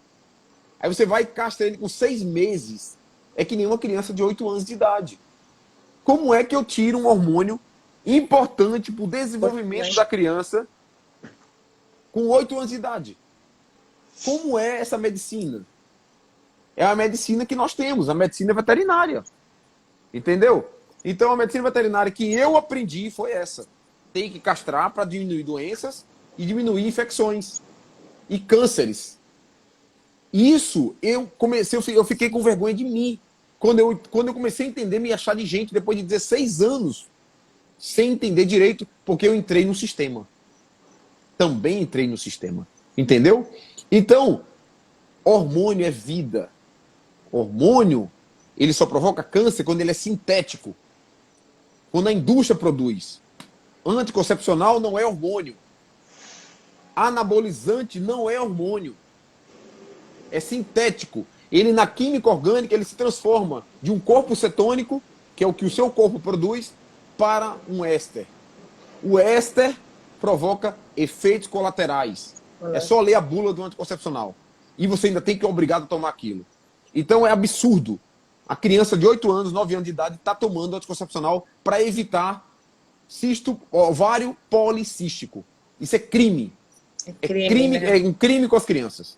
Aí você vai e castra ele com 6 meses. É que nem uma criança de 8 anos de idade. Como é que eu tiro um hormônio importante para o desenvolvimento da criança com 8 anos de idade? Como é essa medicina? É a medicina que nós temos, a medicina veterinária. Entendeu? Então a medicina veterinária que eu aprendi foi essa. Tem que castrar para diminuir doenças e diminuir infecções e cânceres. Isso eu fiquei com vergonha de mim. Quando eu comecei a entender, me achar de gente depois de 16 anos, sem entender direito, porque eu entrei no sistema. Também entrei no sistema. Entendeu? Então, hormônio é vida. Hormônio, ele só provoca câncer quando ele é sintético. Quando a indústria produz. Anticoncepcional não é hormônio. Anabolizante não é hormônio. é sintético. Ele, na química orgânica, ele se transforma de um corpo cetônico, que é o que o seu corpo produz, para um éster. O éster provoca efeitos colaterais. É só ler a bula do anticoncepcional. E você ainda tem que ser obrigado a tomar aquilo. Então é absurdo. A criança de 8 anos, 9 anos de idade, está tomando anticoncepcional para evitar ovário policístico. Isso é crime. Né? É um crime com as crianças.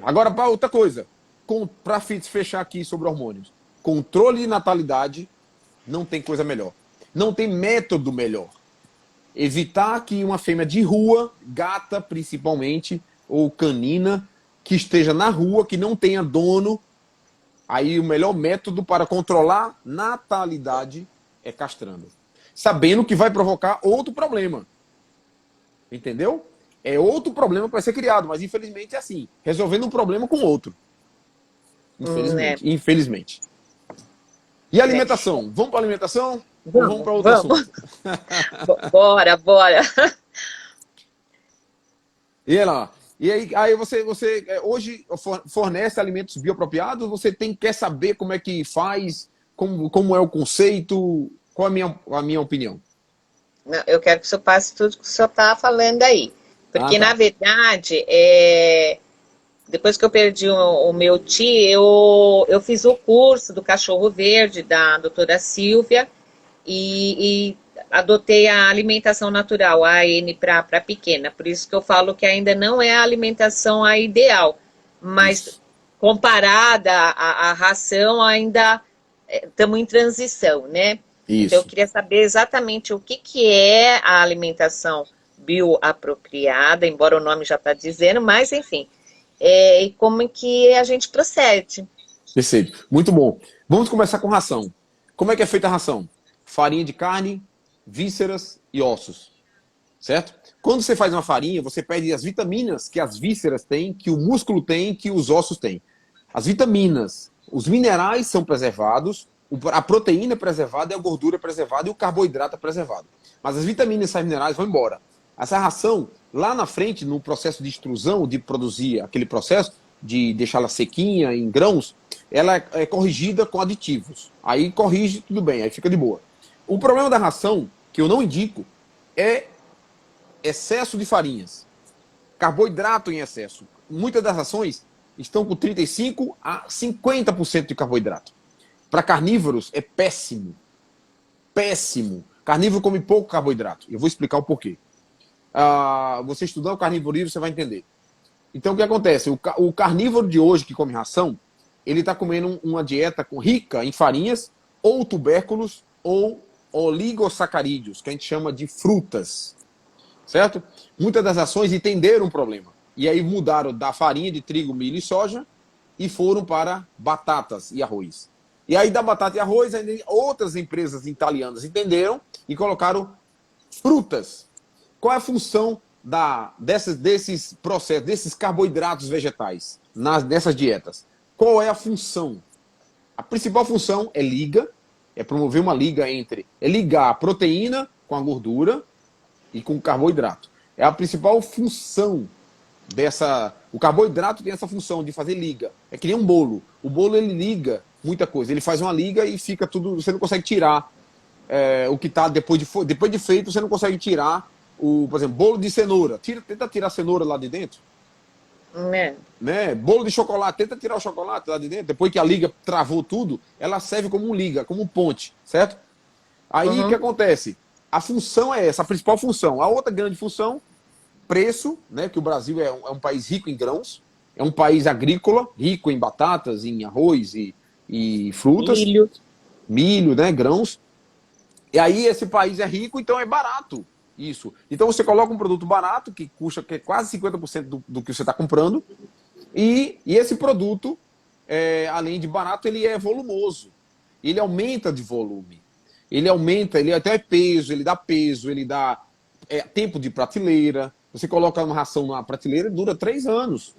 Agora, para outra coisa, para fechar aqui sobre hormônios. Controle de natalidade, não tem coisa melhor. Não tem método melhor. Evitar que uma fêmea de rua, gata principalmente, ou canina, que esteja na rua, que não tenha dono, aí o melhor método para controlar natalidade é castrando. Sabendo que vai provocar outro problema. Entendeu? É outro problema que vai ser criado, mas infelizmente é assim. Resolvendo um problema com outro. Infelizmente. Infelizmente. E a alimentação? Vamos para a alimentação? Ou vamos para outro assunto? Bora. E aí você hoje fornece alimentos bioapropriados? Você quer saber como é que faz? Como é o conceito? Qual é a minha opinião? Não, eu quero que o senhor passe tudo que o senhor está falando aí. Porque, tá. na verdade, depois que eu perdi o meu tio, eu fiz o curso do Cachorro Verde, da doutora Silvia, e adotei a alimentação natural, a AN para pequena. Por isso que eu falo que ainda não é a alimentação a ideal. Mas, comparada à ração, ainda estamos em transição, né? Isso. Então, eu queria saber exatamente o que é a alimentação bioapropriada, embora o nome já está dizendo, mas, enfim, e como é que a gente procede. Perfeito. Muito bom. Vamos começar com ração. Como é que é feita a ração? Farinha de carne, vísceras e ossos. Certo? Quando você faz uma farinha, você perde as vitaminas que as vísceras têm, que o músculo tem, que os ossos têm. As vitaminas, os minerais são preservados, a proteína é preservada, a gordura é preservada e o carboidrato é preservado. Mas as vitaminas e os minerais vão embora. Essa ração, lá na frente, no processo de extrusão, de produzir aquele processo, de deixá-la sequinha em grãos, ela é corrigida com aditivos. Aí corrige, tudo bem, aí fica de boa. O problema da ração, que eu não indico, é excesso de farinhas. Carboidrato em excesso. Muitas das rações estão com 35% a 50% de carboidrato. Para carnívoros é péssimo. Péssimo. Carnívoro come pouco carboidrato. Eu vou explicar o porquê. Você estudar o carnivorismo, você vai entender. Então, o que acontece? O carnívoro de hoje que come ração, ele está comendo uma dieta rica em farinhas, ou tubérculos, ou oligosacarídeos, que a gente chama de frutas. Certo? Muitas das ações entenderam o problema. E aí mudaram da farinha de trigo, milho e soja e foram para batatas e arroz. E aí da batata e arroz, outras empresas italianas entenderam e colocaram frutas. Qual é a função desses processos, desses carboidratos vegetais nessas dietas? Qual é a função? A principal função é promover uma liga é ligar a proteína com a gordura e com o carboidrato. É a principal função o carboidrato tem essa função de fazer liga. É que nem um bolo. O bolo, ele liga muita coisa. Ele faz uma liga e fica tudo... Você não consegue tirar o que está depois de feito, você não consegue tirar por exemplo, bolo de cenoura. Tenta tirar a cenoura lá de dentro. Né? Bolo de chocolate. Tenta tirar o chocolate lá de dentro. Depois que a liga travou tudo, ela serve como liga, como ponte. Certo? Aí o que acontece? A função é essa, a principal função. A outra grande função, preço, né? Que o Brasil é um país rico em grãos, é um país agrícola, rico em batatas, em arroz e frutas. Milho, né? Grãos. E aí esse país é rico, então é barato. Isso. Então você coloca um produto barato, que custa quase 50% do que você está comprando, e esse produto, além de barato, ele é volumoso. Ele aumenta de volume. Ele até peso, ele dá tempo de prateleira. Você coloca uma ração na prateleira e dura 3 anos.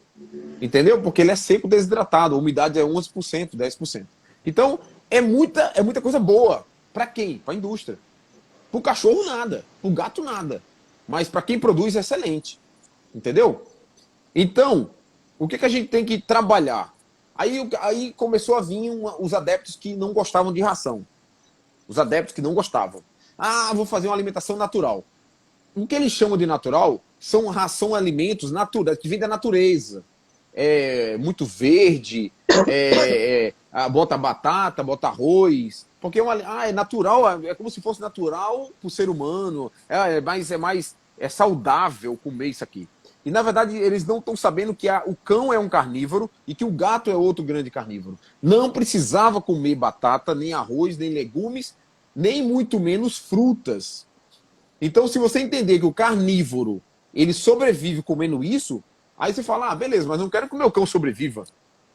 Entendeu? Porque ele é seco, desidratado. A umidade é 11%, 10%. Então, é muita coisa boa. Para quem? Para a indústria. Para o cachorro, nada. Para o gato, nada. Mas para quem produz, é excelente. Entendeu? Então, o que a gente tem que trabalhar? Aí começou a vir os adeptos que não gostavam de ração. Os adeptos que não gostavam. Ah, vou fazer uma alimentação natural. O que eles chamam de natural são alimentos naturais, que vêm da natureza. Muito verde, bota batata, bota arroz. Porque é natural, é como se fosse natural para o ser humano. É saudável comer isso aqui. E, na verdade, eles não estão sabendo que o cão é um carnívoro e que o gato é outro grande carnívoro. Não precisava comer batata, nem arroz, nem legumes, nem muito menos frutas. Então, se você entender que o carnívoro, ele sobrevive comendo isso, aí você fala, beleza, mas não quero que o meu cão sobreviva.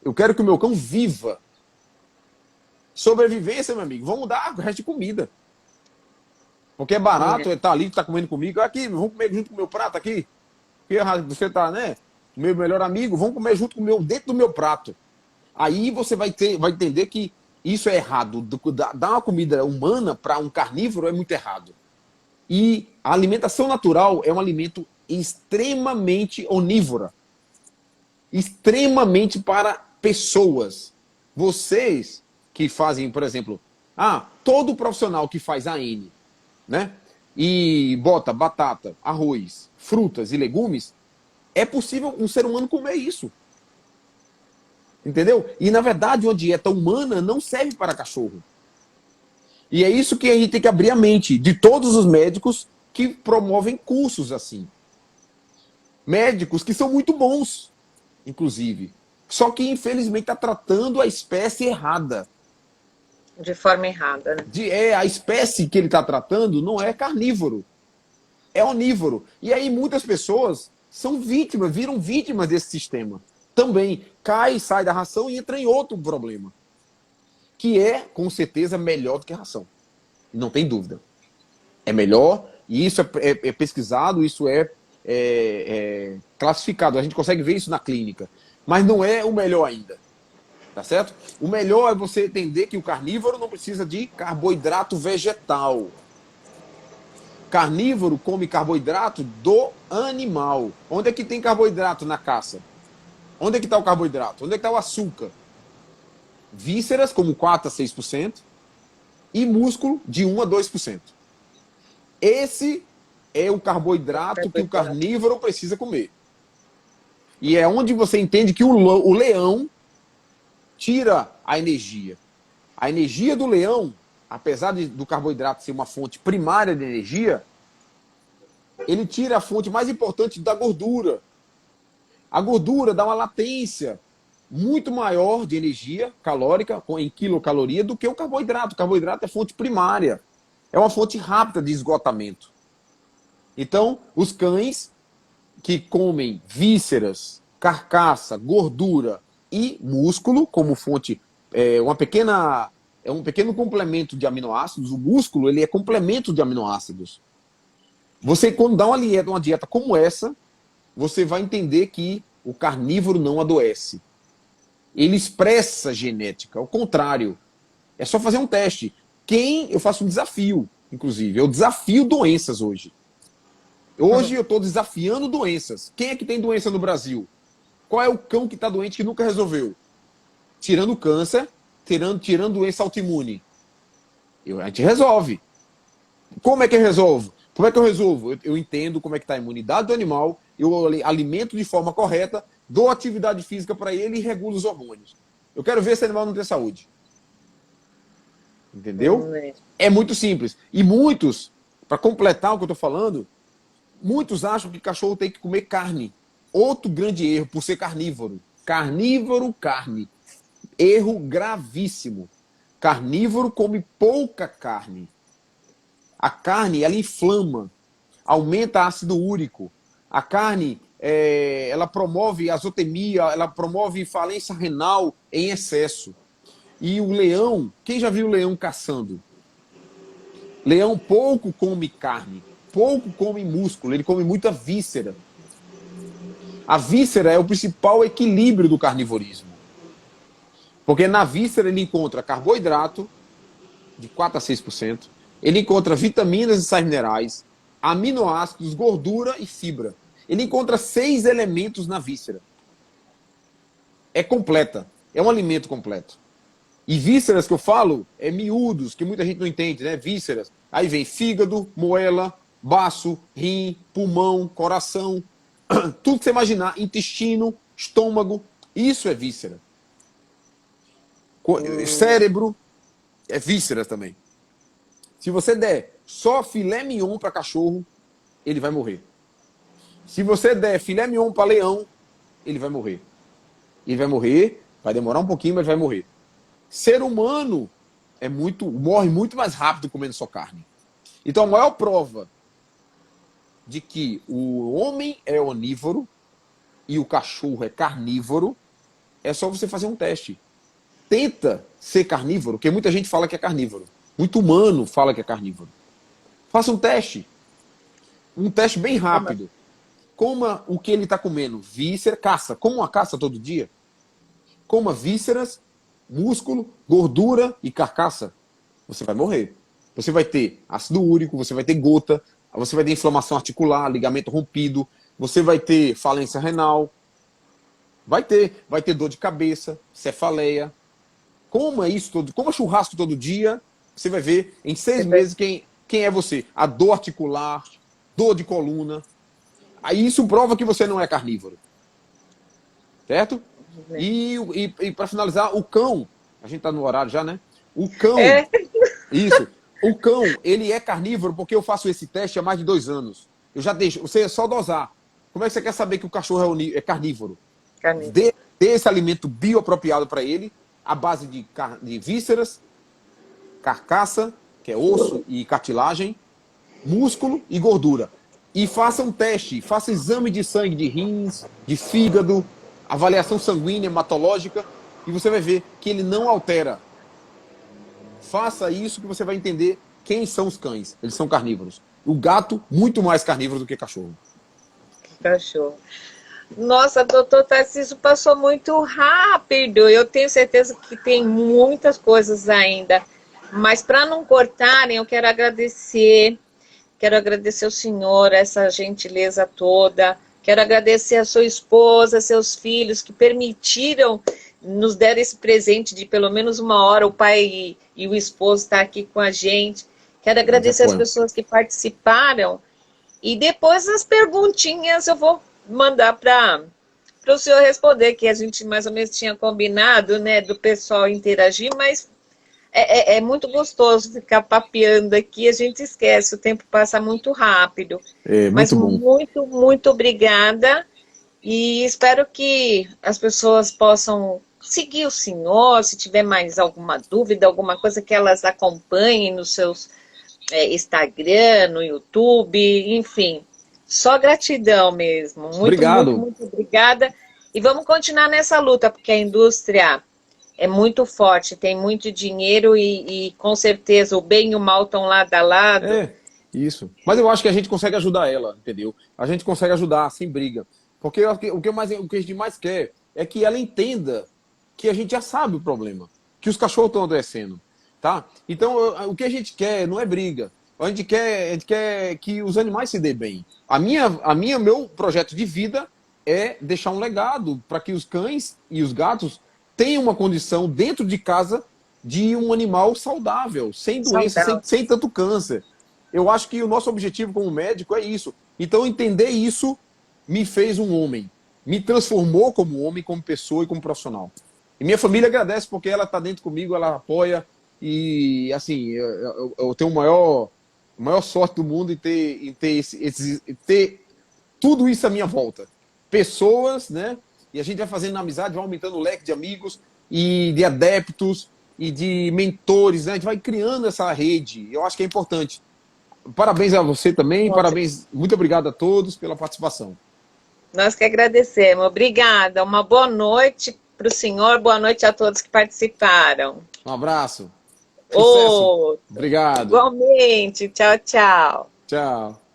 Eu quero que o meu cão viva. Sobrevivência, meu amigo, vamos dar o resto de comida. Porque é barato, tá ali, tá comendo comigo. Aqui, vamos comer junto com o meu prato aqui. Você tá, né? Meu melhor amigo, vamos comer junto com o meu, dentro do meu prato. Aí você vai entender que isso é errado. Dar uma comida humana para um carnívoro é muito errado. E a alimentação natural é um alimento extremamente onívora. Extremamente para pessoas. Vocês que fazem, por exemplo, todo profissional que faz AN, né? E bota batata, arroz, frutas e legumes, é possível um ser humano comer isso. Entendeu? E, na verdade, uma dieta humana não serve para cachorro. E é isso que a gente tem que abrir a mente de todos os médicos que promovem cursos assim. Médicos que são muito bons, inclusive. Só que, infelizmente, está tratando a espécie errada. De forma errada, né? A espécie que ele está tratando não é carnívoro. É onívoro. E aí muitas pessoas são vítimas, viram vítimas desse sistema. Também sai da ração e entra em outro problema. Que é, com certeza, melhor do que a ração. Não tem dúvida. É melhor, e isso é pesquisado, isso é classificado. A gente consegue ver isso na clínica. Mas não é o melhor ainda. Tá certo? O melhor é você entender que o carnívoro não precisa de carboidrato vegetal. Carnívoro come carboidrato do animal. Onde é que tem carboidrato na caça? Onde é que está o carboidrato? Onde é que está o açúcar? Vísceras, como 4 a 6%, e músculo, de 1 a 2%. Esse é o carboidrato que o carnívoro precisa comer. E é onde você entende que o leão tira a energia. A energia do leão, apesar do carboidrato ser uma fonte primária de energia, ele tira a fonte mais importante da gordura. A gordura dá uma latência muito maior de energia calórica, em quilocaloria, do que o carboidrato. O carboidrato é fonte primária. É uma fonte rápida de esgotamento. Então, os cães que comem vísceras, carcaça, gordura e músculo como fonte, um pequeno complemento de aminoácidos. O músculo, ele é complemento de aminoácidos. Você, quando dá uma dieta como essa, você vai entender que o carnívoro não adoece. Ele expressa genética, ao contrário. É só fazer um teste. Eu faço um desafio, inclusive. Eu desafio doenças hoje. Hoje eu estou desafiando doenças. Quem é que tem doença no Brasil? Qual é o cão que está doente que nunca resolveu? Tirando câncer, tirando doença autoimune. A gente resolve. Como é que eu resolvo? Como é que eu resolvo? Eu entendo como é que está a imunidade do animal, eu alimento de forma correta, dou atividade física para ele e regulo os hormônios. Eu quero ver se o animal não tem saúde. Entendeu? É muito simples. E muitos, para completar o que eu estou falando, muitos acham que cachorro tem que comer carne. Outro grande erro, por ser carnívoro. Carnívoro, carne. Erro gravíssimo. Carnívoro come pouca carne. A carne, ela inflama, aumenta ácido úrico. A carne, ela promove azotemia, ela promove falência renal em excesso. E o leão, quem já viu o leão caçando? Leão pouco come carne, pouco come músculo, ele come muita víscera. A víscera é o principal equilíbrio do carnivorismo. Porque na víscera ele encontra carboidrato, de 4 a 6%, ele encontra vitaminas e sais minerais, aminoácidos, gordura e fibra. Ele encontra 6 elementos na víscera. É completa. É um alimento completo. E vísceras que eu falo é miúdos, que muita gente não entende, né? Vísceras. Aí vem fígado, moela, baço, rim, pulmão, coração, tudo que você imaginar, intestino, estômago, isso é víscera. Cérebro é vísceras também. Se você der só filé mignon para cachorro, ele vai morrer. Se você der filé mignon para leão, ele vai morrer. Ele vai morrer, vai demorar um pouquinho, mas vai morrer. Ser humano morre muito mais rápido comendo só carne. Então a maior prova de que o homem é onívoro e o cachorro é carnívoro é só você fazer um teste. Tenta ser carnívoro, porque muita gente fala que é carnívoro. Muito humano fala que é carnívoro. Faça um teste. Um teste bem rápido. Coma o que ele está comendo. Víscera, caça. Coma uma caça todo dia. Coma vísceras, músculo, gordura e carcaça. Você vai morrer. Você vai ter ácido úrico, você vai ter gota, você vai ter inflamação articular, ligamento rompido, você vai ter falência renal, vai ter dor de cabeça, cefaleia. Coma isso todo, coma churrasco todo dia, você vai ver em 6 meses quem é você. A dor articular, dor de coluna. Aí isso prova que você não é carnívoro. Certo? E para finalizar, o cão, a gente tá no horário já, né? O cão, isso. O cão, ele é carnívoro porque eu faço esse teste há mais de 2 anos. Eu já deixo, você é só dosar. Como é que você quer saber que o cachorro é carnívoro? Dê esse alimento bioapropriado para ele, à base de vísceras, carcaça, que é osso e cartilagem, músculo e gordura. E faça um teste, faça exame de sangue de rins, de fígado, avaliação sanguínea, hematológica, e você vai ver que ele não altera. Faça isso que você vai entender quem são os cães. Eles são carnívoros. O gato, muito mais carnívoro do que cachorro. Cachorro. Nossa, doutor Tarcísio, passou muito rápido. Eu tenho certeza que tem muitas coisas ainda. Mas para não cortarem, eu quero agradecer. Quero agradecer ao senhor, essa gentileza toda. Quero agradecer a sua esposa, seus filhos, que permitiram nos dar esse presente de pelo menos 1 hora. O pai e o esposo estão aqui com a gente. Quero agradecer as pessoas que participaram. E depois as perguntinhas eu vou mandar para o senhor responder, que a gente mais ou menos tinha combinado, né, do pessoal interagir, mas é muito gostoso ficar papeando aqui, a gente esquece, o tempo passa muito rápido. Mas muito, muito obrigada e espero que as pessoas possam seguir o senhor, se tiver mais alguma dúvida, alguma coisa que elas acompanhem nos seus Instagram, no YouTube, enfim. Só gratidão mesmo. Muito, obrigado. Muito obrigada. E vamos continuar nessa luta, porque a indústria é muito forte, tem muito dinheiro e com certeza o bem e o mal estão lado a lado. Isso. Mas eu acho que a gente consegue ajudar ela, entendeu? A gente consegue ajudar sem briga. Porque o que a gente mais quer é que ela entenda que a gente já sabe o problema, que os cachorros estão adoecendo, tá? Então, o que a gente quer não é briga. A gente quer que os animais se dêem bem. Meu projeto de vida é deixar um legado para que os cães e os gatos tenham uma condição dentro de casa de um animal saudável, sem doença, sem tanto câncer. Eu acho que o nosso objetivo como médico é isso. Então, entender isso me fez um homem. Me transformou como homem, como pessoa e como profissional. E minha família agradece porque ela está dentro comigo, ela apoia. E, assim, eu tenho a maior sorte do mundo em ter tudo isso à minha volta. Pessoas, né? E a gente vai fazendo amizade, vai aumentando o leque de amigos e de adeptos e de mentores, né? A gente vai criando essa rede. Eu acho que é importante. Parabéns a você também, parabéns, muito obrigado a todos pela participação. Nós que agradecemos. Obrigada. Uma boa noite para o senhor, boa noite a todos que participaram. Um abraço. Sucesso. Obrigado. Igualmente. Tchau, tchau. Tchau.